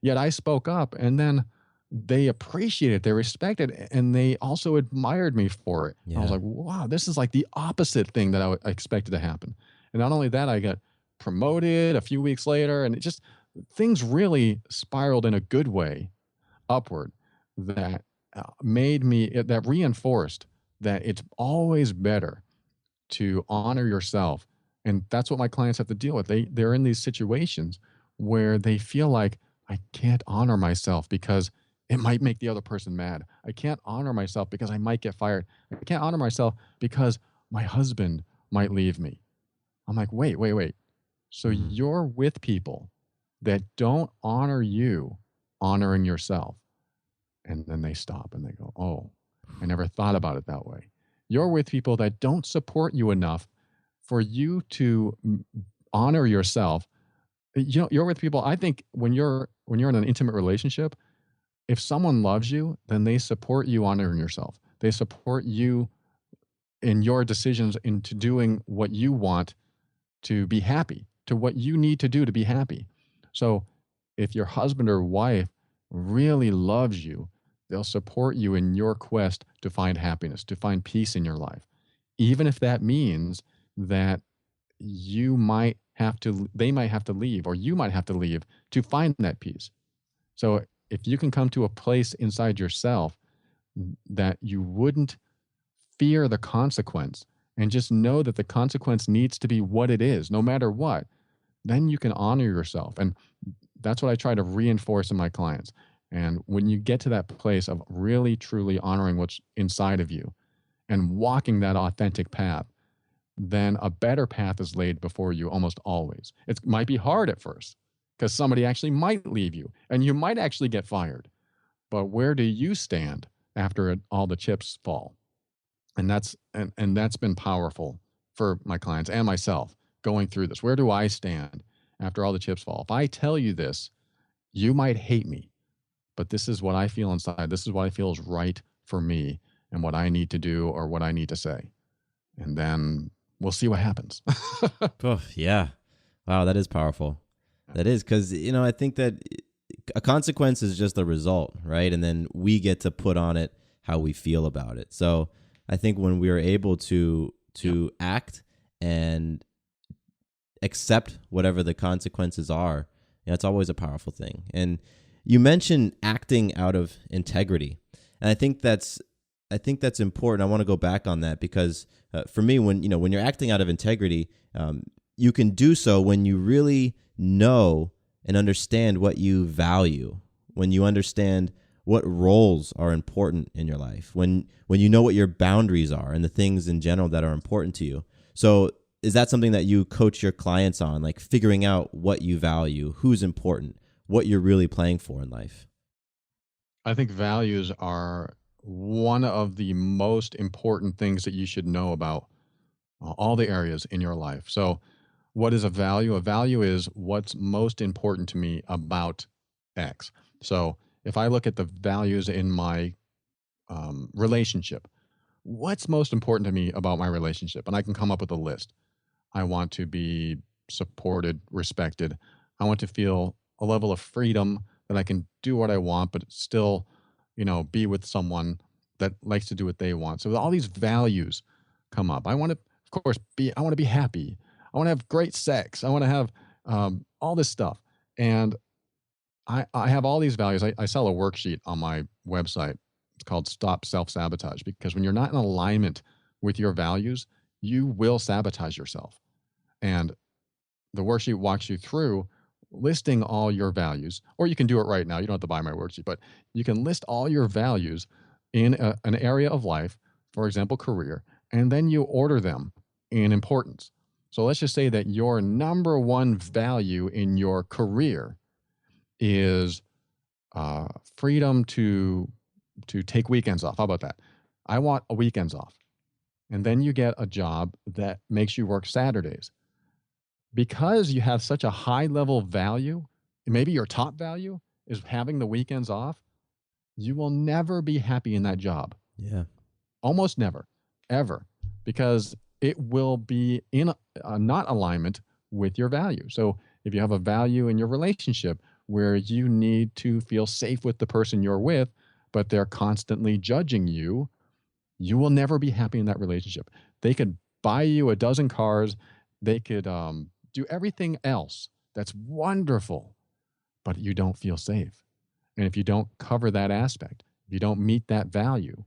Yet I spoke up, and then they appreciated it, they respected it, and they also admired me for it. Yeah. I was like, wow, this is like the opposite thing that I expected to happen. And not only that, I got promoted a few weeks later, and things really spiraled in a good way upward that that reinforced that it's always better to honor yourself. And that's what my clients have to deal with. They're in these situations where they feel like, I can't honor myself because it might make the other person mad. I can't honor myself because I might get fired. I can't honor myself because my husband might leave me. I'm like, wait. So you're with people that don't honor you honoring yourself. And then they stop and they go, oh, I never thought about it that way. You're with people that don't support you enough for you to honor yourself. You're with people, I think when you're in an intimate relationship, if someone loves you, then they support you honoring yourself. They support you in your decisions into doing what you want to be happy, to what you need to do to be happy. So if your husband or wife really loves you, they'll support you in your quest to find happiness, to find peace in your life. Even if that means that they might have to leave, or you might have to leave to find that peace. So if you can come to a place inside yourself that you wouldn't fear the consequence and just know that the consequence needs to be what it is, no matter what, then you can honor yourself. And that's what I try to reinforce in my clients. And when you get to that place of really, truly honoring what's inside of you and walking that authentic path, then a better path is laid before you almost always. It might be hard at first because somebody actually might leave you and you might actually get fired. But where do you stand after all the chips fall? And that's been powerful for my clients and myself going through this. Where do I stand after all the chips fall? If I tell you this, you might hate me, but this is what I feel inside. This is what I feel is right for me and what I need to do or what I need to say. And then we'll see what happens. Oh, yeah. Wow, that is powerful. That is, because, I think that a consequence is just a result, right? And then we get to put on it how we feel about it. So I think when we are able to act and accept whatever the consequences are, it's always a powerful thing. And you mentioned acting out of integrity. And I think that's important. I want to go back on that because for me, when you're acting out of integrity, you can do so when you really know and understand what you value, when you understand what roles are important in your life, when you know what your boundaries are and the things in general that are important to you. So is that something that you coach your clients on, like figuring out what you value, who's important, what you're really playing for in life? I think values are one of the most important things that you should know about all the areas in your life. So, what is a value? A value is what's most important to me about X. So, if I look at the values in my relationship, what's most important to me about my relationship? And I can come up with a list. I want to be supported, respected. I want to feel a level of freedom that I can do what I want, but still, be with someone that likes to do what they want. So all these values come up. I want to, of course, I want to be happy. I want to have great sex. I want to have all this stuff. And I have all these values. I sell a worksheet on my website. It's called Stop Self-Sabotage, because when you're not in alignment with your values, you will sabotage yourself. And the worksheet walks you through listing all your values, or you can do it right now. You don't have to buy my worksheet, but you can list all your values in an area of life, for example, career, and then you order them in importance. So let's just say that your number one value in your career is freedom to take weekends off. How about that? I want a weekends off. And then you get a job that makes you work Saturdays. Because you have such a high level value, maybe your top value is having the weekends off, you will never be happy in that job. Yeah. Almost never, ever, because it will be in not alignment with your value. So if you have a value in your relationship where you need to feel safe with the person you're with, but they're constantly judging you, you will never be happy in that relationship. They could buy you a dozen cars. They could do everything else that's wonderful, but you don't feel safe. And if you don't cover that aspect, if you don't meet that value,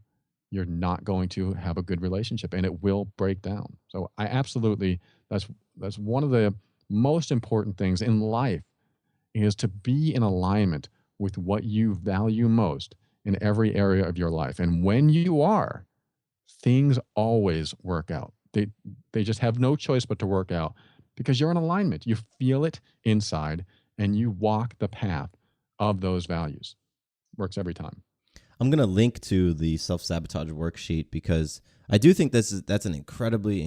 you're not going to have a good relationship, and it will break down. So I absolutely, that's one of the most important things in life, is to be in alignment with what you value most in every area of your life. And when you are, things always work out. They just have no choice but to work out, because you're in alignment. You feel it inside, and you walk the path of those values. Works every time. I'm going to link to the self-sabotage worksheet, because I do think that's an incredibly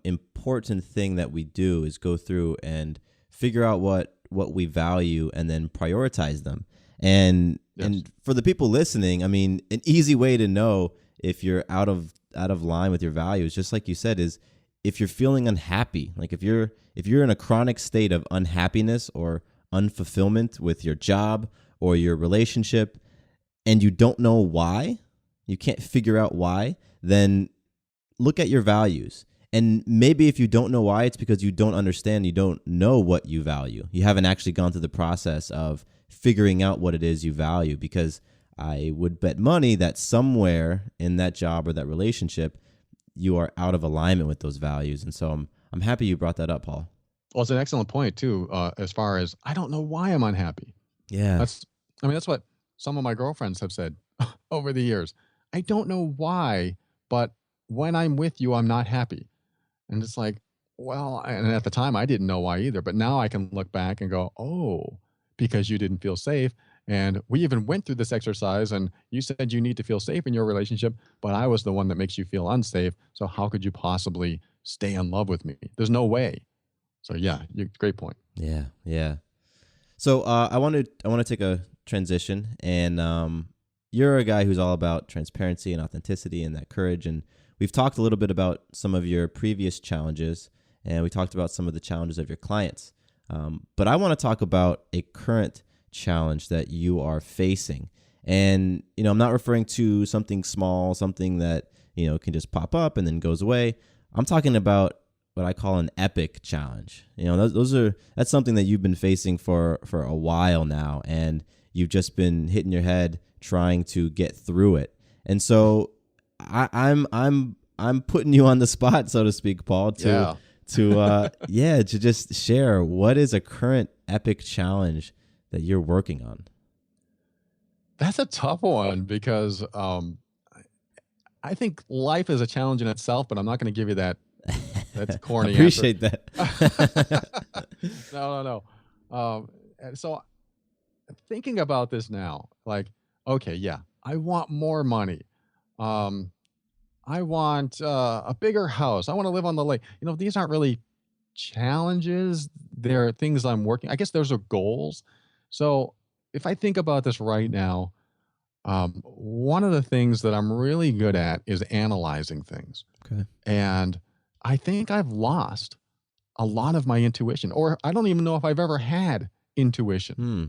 important thing that we do, is go through and figure out what we value and then prioritize them. And Yes. and for the people listening, I mean, an easy way to know if you're out of line with your values, just like you said, is if you're feeling unhappy. Like if you're in a chronic state of unhappiness or unfulfillment with your job or your relationship, and you don't know why, you can't figure out why, then look at your values. And maybe if you don't know why, it's because you don't understand, you don't know what you value. You haven't actually gone through the process of figuring out what it is you value, because I would bet money that somewhere in that job or that relationship, you are out of alignment with those values. And so I'm happy you brought that up, Paul. Well, it's an excellent point too, as far as I don't know why I'm unhappy. Yeah. That's what some of my girlfriends have said over the years. I don't know why, but when I'm with you, I'm not happy. And it's like, well, and at the time I didn't know why either, but now I can look back and go, oh, because you didn't feel safe. And we even went through this exercise, and you said you need to feel safe in your relationship, but I was the one that makes you feel unsafe. So how could you possibly stay in love with me? There's no way. So yeah, great point. Yeah, yeah. So I want to take a transition, and you're a guy who's all about transparency and authenticity and that courage. And we've talked a little bit about some of your previous challenges, and we talked about some of the challenges of your clients. But I want to talk about a current challenge that you are facing. And, I'm not referring to something small, something that, can just pop up and then goes away. I'm talking about what I call an epic challenge. That's something that you've been facing for a while now, and you've just been hitting your head trying to get through it. And so I'm putting you on the spot, so to speak, Paul, to just share what is a current epic challenge that you're working on. That's a tough one, because I think life is a challenge in itself, but I'm not going to give you that That's a corny Appreciate answer. that. No. And so thinking about this now, like, okay, yeah, I want more money. Um, I want a bigger house. I want to live on the lake. These aren't really challenges. They're things I'm working. I guess those are goals. So if I think about this right now, one of the things that I'm really good at is analyzing things. Okay. And I think I've lost a lot of my intuition, or I don't even know if I've ever had intuition. Hmm.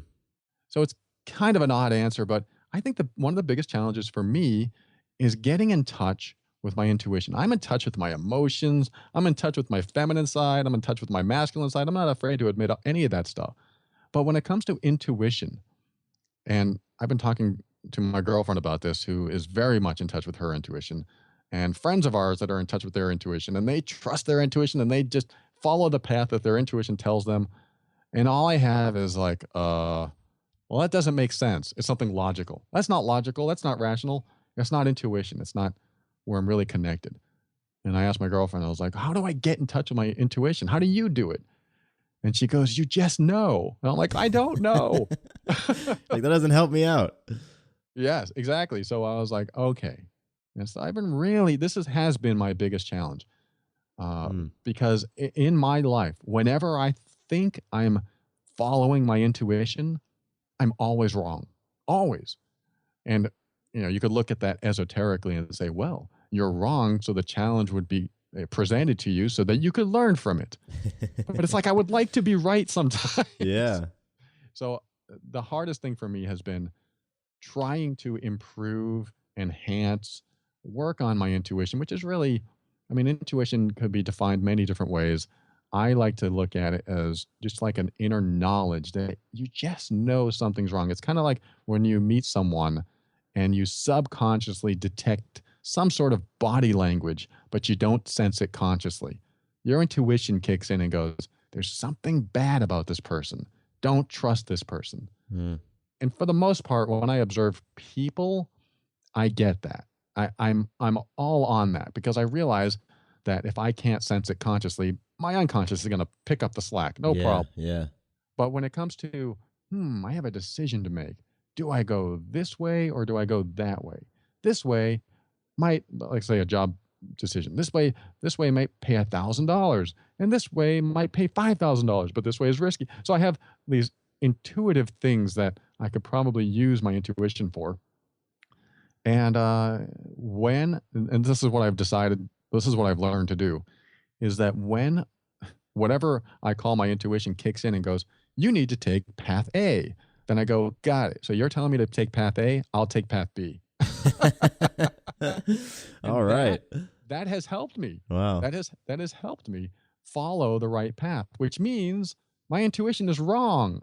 So it's kind of an odd answer, but I think one of the biggest challenges for me is getting in touch with my intuition. I'm in touch with my emotions. I'm in touch with my feminine side. I'm in touch with my masculine side. I'm not afraid to admit any of that stuff. But when it comes to intuition, and I've been talking to my girlfriend about this, who is very much in touch with her intuition, and friends of ours that are in touch with their intuition, and they trust their intuition and they just follow the path that their intuition tells them. And all I have is like, well, that doesn't make sense. It's something logical. That's not logical. That's not rational. That's not intuition. It's not where I'm really connected. And I asked my girlfriend, I was like, how do I get in touch with my intuition? How do you do it? And she goes, you just know. And I'm like, I don't know. Like, that doesn't help me out. Yes, exactly. So I was like, okay. And so this has been my biggest challenge. Because in my life, whenever I think I'm following my intuition, I'm always wrong. Always. And, you could look at that esoterically and say, well, you're wrong. So the challenge would be presented to you so that you could learn from it. But it's like, I would like to be right sometimes. Yeah. So the hardest thing for me has been trying to improve, enhance, work on my intuition, which is really, intuition could be defined many different ways. I like to look at it as just like an inner knowledge that you just know something's wrong. It's kind of like when you meet someone and you subconsciously detect some sort of body language, but you don't sense it consciously. Your intuition kicks in and goes, there's something bad about this person. Don't trust this person. And for the most part, when I observe people, I get that. I'm all on that because I realize that if I can't sense it consciously, my unconscious is going to pick up the slack. No problem. Yeah. But when it comes to, I have a decision to make. Do I go this way or do I go that way? This way might, like say a job decision. This way might pay $1,000 and this way might pay $5,000, but this way is risky. So I have these intuitive things that I could probably use my intuition for. And and this is what I've decided, this is what I've learned to do, is that when whatever I call my intuition kicks in and goes, you need to take path A, then I go, got it. So you're telling me to take path A, I'll take path B. All right. That has helped me. Wow. That has helped me follow the right path, which means my intuition is wrong.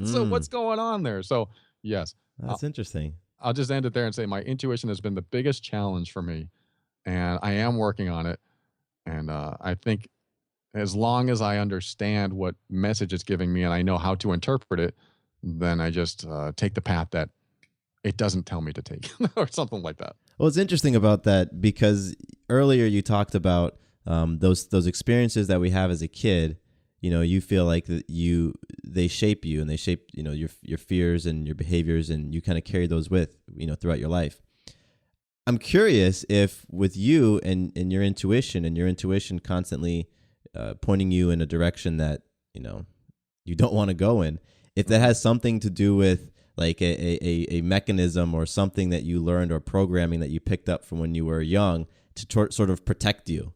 So what's going on there? So yes. That's interesting. I'll just end it there and say my intuition has been the biggest challenge for me, and I am working on it. And I think as long as I understand what message it's giving me and I know how to interpret it, then I just take the path that it doesn't tell me to take or something like that. Well, it's interesting about that because earlier you talked about those experiences that we have as a kid. You feel like they shape you and they shape your fears and your behaviors, and you kind of carry those with throughout your life. I'm curious if with you and your intuition constantly pointing you in a direction that you don't want to go in, if that has something to do with like a mechanism or something that you learned or programming that you picked up from when you were young to sort of protect you.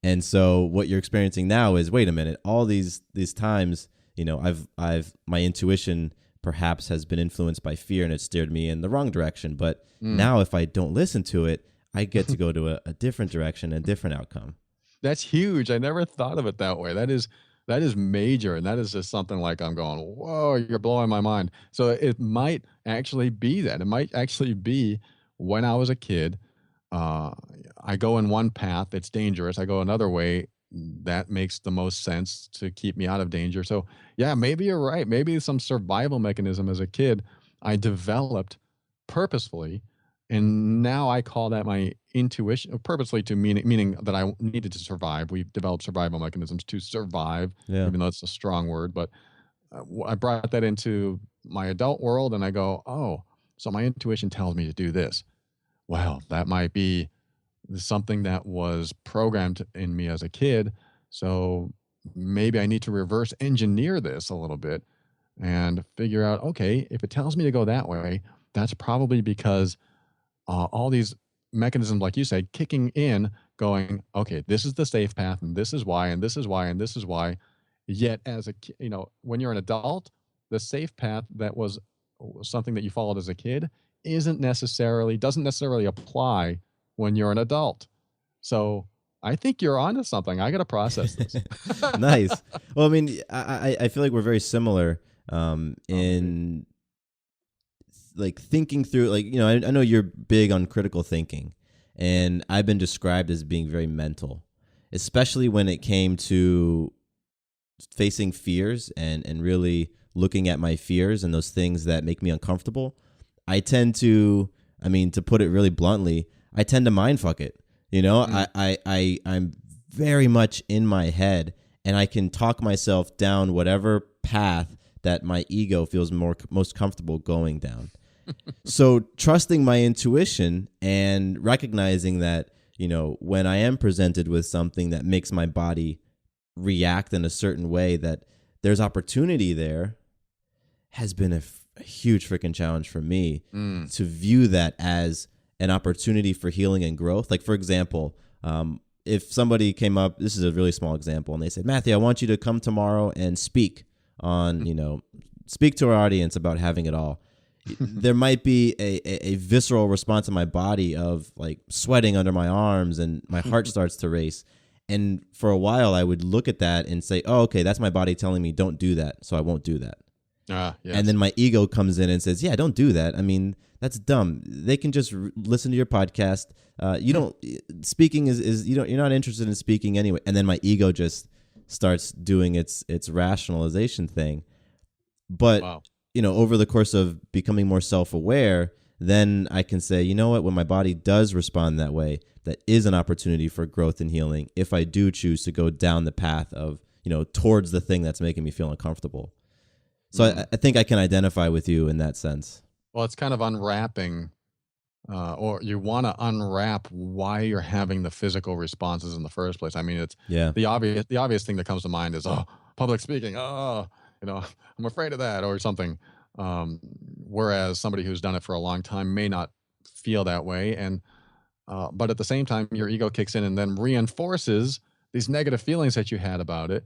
And so what you're experiencing now is, wait a minute, all these times, I've my intuition perhaps has been influenced by fear and it steered me in the wrong direction. But now if I don't listen to it, I get to go to a different direction, a different outcome. That's huge. I never thought of it that way. That is major. And that is just something like I'm going, whoa, you're blowing my mind. So it might actually be that. It might actually be when I was a kid, I go in one path, it's dangerous. I go another way, that makes the most sense to keep me out of danger. So yeah, maybe you're right. Maybe some survival mechanism as a kid I developed purposefully And now I call that my intuition, purposely to meaning that I needed to survive. We've developed survival mechanisms to survive, Yeah. even though it's a strong word. But I brought that into my adult world, and I go, oh, so my intuition tells me to do this. Well, that might be something that was programmed in me as a kid. So maybe I need to reverse engineer this a little bit and figure out, okay, if it tells me to go that way, that's probably because all these mechanisms, like you said, kicking in, going, okay, this is the safe path, and this is why, and this is why, and this is why. Yet, as when you're an adult, the safe path that was something that you followed as a kid doesn't necessarily apply when you're an adult. So I think you're onto something. I got to process this. Nice. Well, I mean, I feel like we're very similar in like thinking through, like, I know you're big on critical thinking, and I've been described as being very mental, especially when it came to facing fears and really looking at my fears and those things that make me uncomfortable. I tend to, to put it really bluntly, I tend to mind fuck it. I'm very much in my head, and I can talk myself down whatever path that my ego feels most comfortable going down. So trusting my intuition and recognizing that, when I am presented with something that makes my body react in a certain way, that there's opportunity there, has been a huge freaking challenge for me to view that as an opportunity for healing and growth. Like, for example, if somebody came up, this is a really small example, and they said, Matthew, I want you to come tomorrow and speak on, speak to our audience about having it all. There might be a visceral response in my body of like sweating under my arms, and my heart starts to race. And for a while I would look at that and say, oh, okay, that's my body telling me don't do that, so I won't do that. Yes. And then my ego comes in and says, yeah, don't do that. That's dumb. They can just listen to your podcast. Speaking is you're not interested in speaking anyway. And then my ego just starts doing its rationalization thing. But, Wow. Over the course of becoming more self-aware, then I can say, you know what, when my body does respond that way, that is an opportunity for growth and healing if I do choose to go down the path of, towards the thing that's making me feel uncomfortable. So I think I can identify with you in that sense. Well, it's kind of unwrapping, or you want to unwrap why you're having the physical responses in the first place. It's the obvious thing that comes to mind is, public speaking. I'm afraid of that or something. Whereas somebody who's done it for a long time may not feel that way. And, but at the same time, your ego kicks in and then reinforces these negative feelings that you had about it,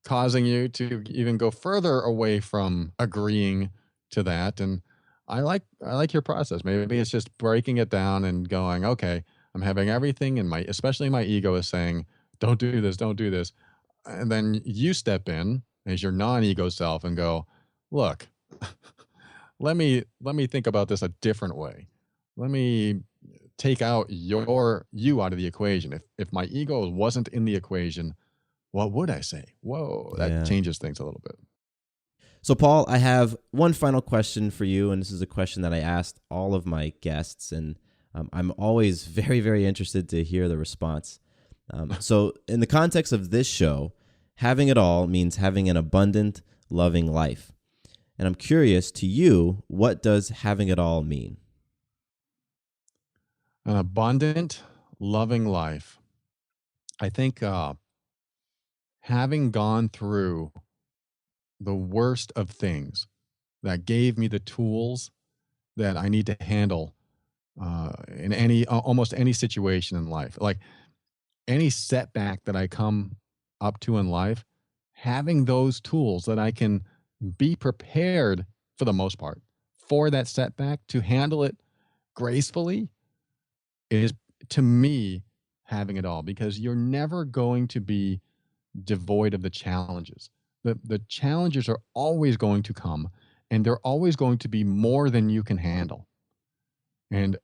causing you to even go further away from agreeing to that. And I like your process. Maybe it's just breaking it down and going, okay, I'm having everything in especially my ego is saying, don't do this, don't do this. And then you step in as your non-ego self and go, look, let me think about this a different way. Let me take out you out of the equation. If my ego wasn't in the equation, what would I say? Whoa, that changes things a little bit. So, Paul, I have one final question for you, and this is a question that I asked all of my guests, and I'm always very, very interested to hear the response. So, in the context of this show, having it all means having an abundant, loving life. And I'm curious, to you, what does having it all mean? An abundant, loving life. I think having gone through the worst of things that gave me the tools that I need to handle in almost any situation in life, like any setback that I come up to in life, having those tools that I can be prepared for the most part for that setback to handle it gracefully is, to me, having it all, because you're never going to be devoid of the challenges. The challenges are always going to come, and they're always going to be more than you can handle. And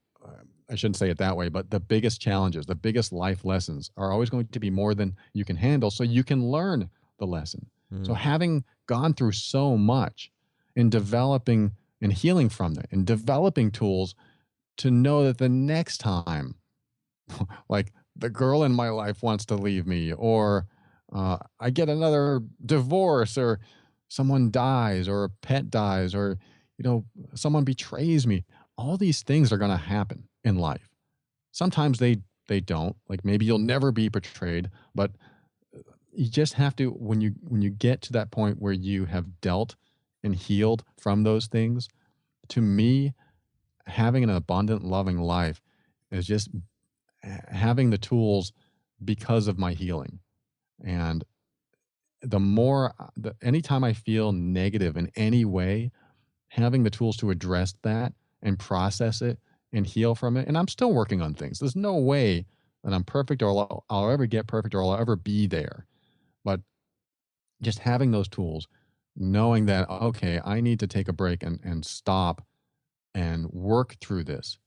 I shouldn't say it that way, but the biggest challenges, the biggest life lessons are always going to be more than you can handle, so you can learn the lesson. So having gone through so much and developing and healing from that and developing tools to know that the next time, like the girl in my life wants to leave me, or I get another divorce, or someone dies, or a pet dies, or someone betrays me. All these things are going to happen in life. Sometimes they don't. Like maybe you'll never be betrayed, but you just have to, when you get to that point where you have dealt and healed from those things, to me, having an abundant, loving life is just having the tools because of my healing. And anytime I feel negative in any way, having the tools to address that and process it and heal from it. And I'm still working on things. There's no way that I'm perfect, or I'll ever get perfect, or I'll ever be there. But just having those tools, knowing that, okay, I need to take a break and stop and work through this,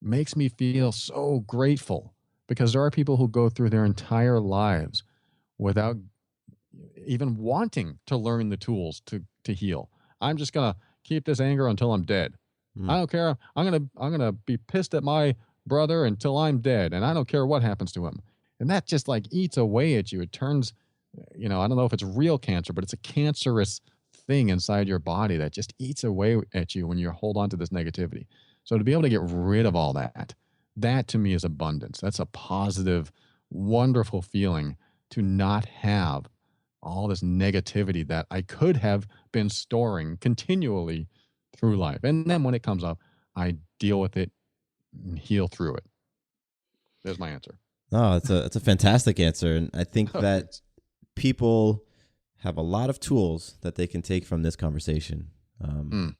makes me feel so grateful, because there are people who go through their entire lives without even wanting to learn the tools to heal. I'm just going to keep this anger until I'm dead. I don't care. I'm going to be pissed at my brother until I'm dead, and I don't care what happens to him. And that just like eats away at you. It turns, I don't know if it's real cancer, but it's a cancerous thing inside your body that just eats away at you when you hold on to this negativity. So to be able to get rid of all that to me is abundance. That's a positive, wonderful feeling, to not have all this negativity that I could have been storing continually through life. And then when it comes up, I deal with it and heal through it. There's my answer. Oh, it's a fantastic answer. And I think that people have a lot of tools that they can take from this conversation. I mean,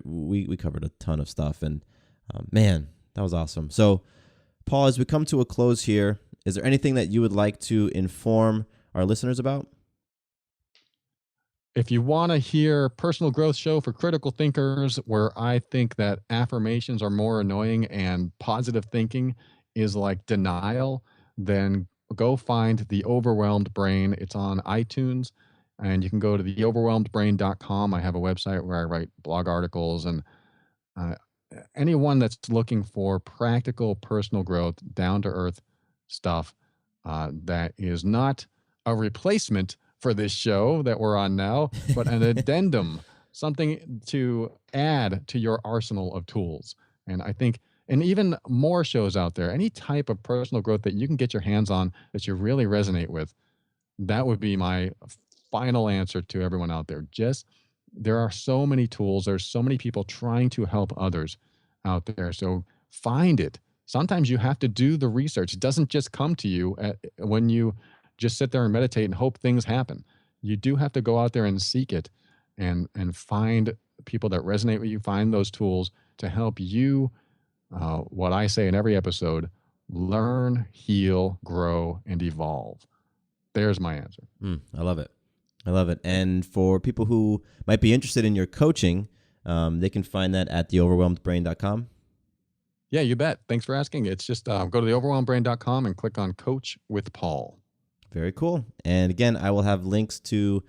we covered a ton of stuff, and man, that was awesome. So, Paul, as we come to a close here, is there anything that you would like to inform our listeners about? If you want to hear personal growth show for critical thinkers, where I think that affirmations are more annoying and positive thinking is like denial, then go find The Overwhelmed Brain. It's on iTunes, and you can go to theoverwhelmedbrain.com. I have a website where I write blog articles, and anyone that's looking for practical personal growth, down-to-earth stuff that is not a replacement for this show that we're on now, but an addendum, something to add to your arsenal of tools. And I think, and even more shows out there, any type of personal growth that you can get your hands on that you really resonate with, that would be my final answer to everyone out there. There are so many tools. There's so many people trying to help others out there. So find it. Sometimes you have to do the research. It doesn't just come to you when you just sit there and meditate and hope things happen. You do have to go out there and seek it and find people that resonate with you, find those tools to help you, what I say in every episode, learn, heal, grow, and evolve. There's my answer. I love it. I love it. And for people who might be interested in your coaching, they can find that at theoverwhelmedbrain.com. Yeah, you bet. Thanks for asking. It's just go to theoverwhelmedbrain.com and click on Coach with Paul. Very cool. And again, I will have links to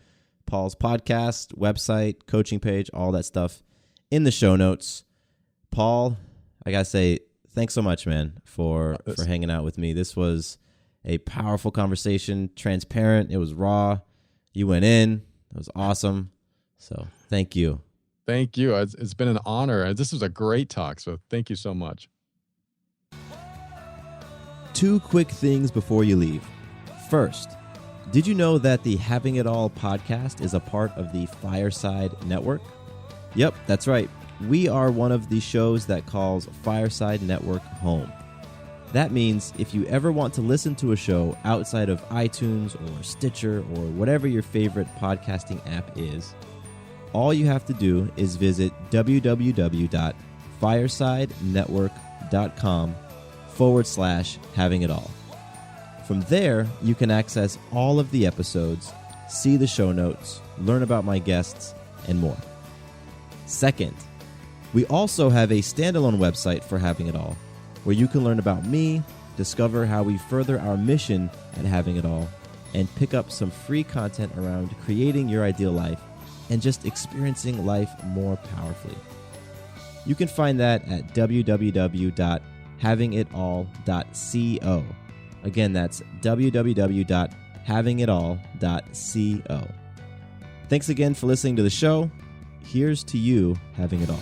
Paul's podcast, website, coaching page, all that stuff in the show notes. Paul, I got to say, thanks so much, man, for hanging out with me. This was a powerful conversation, transparent. It was raw. You went in. It was awesome. So thank you. Thank you. It's been an honor. This was a great talk, so thank you so much. 2 quick things before you leave. First, did you know that the Having It All podcast is a part of the Fireside Network? Yep, that's right. We are one of the shows that calls Fireside Network home. That means if you ever want to listen to a show outside of iTunes or Stitcher or whatever your favorite podcasting app is, all you have to do is visit www.firesidenetwork.com/having it all. From there, you can access all of the episodes, see the show notes, learn about my guests, and more. Second, we also have a standalone website for Having It All, where you can learn about me, discover how we further our mission at Having It All, and pick up some free content around creating your ideal life and just experiencing life more powerfully. You can find that at www.havingitall.co. Again, that's www.havingitall.co. Thanks again for listening to the show. Here's to you having it all.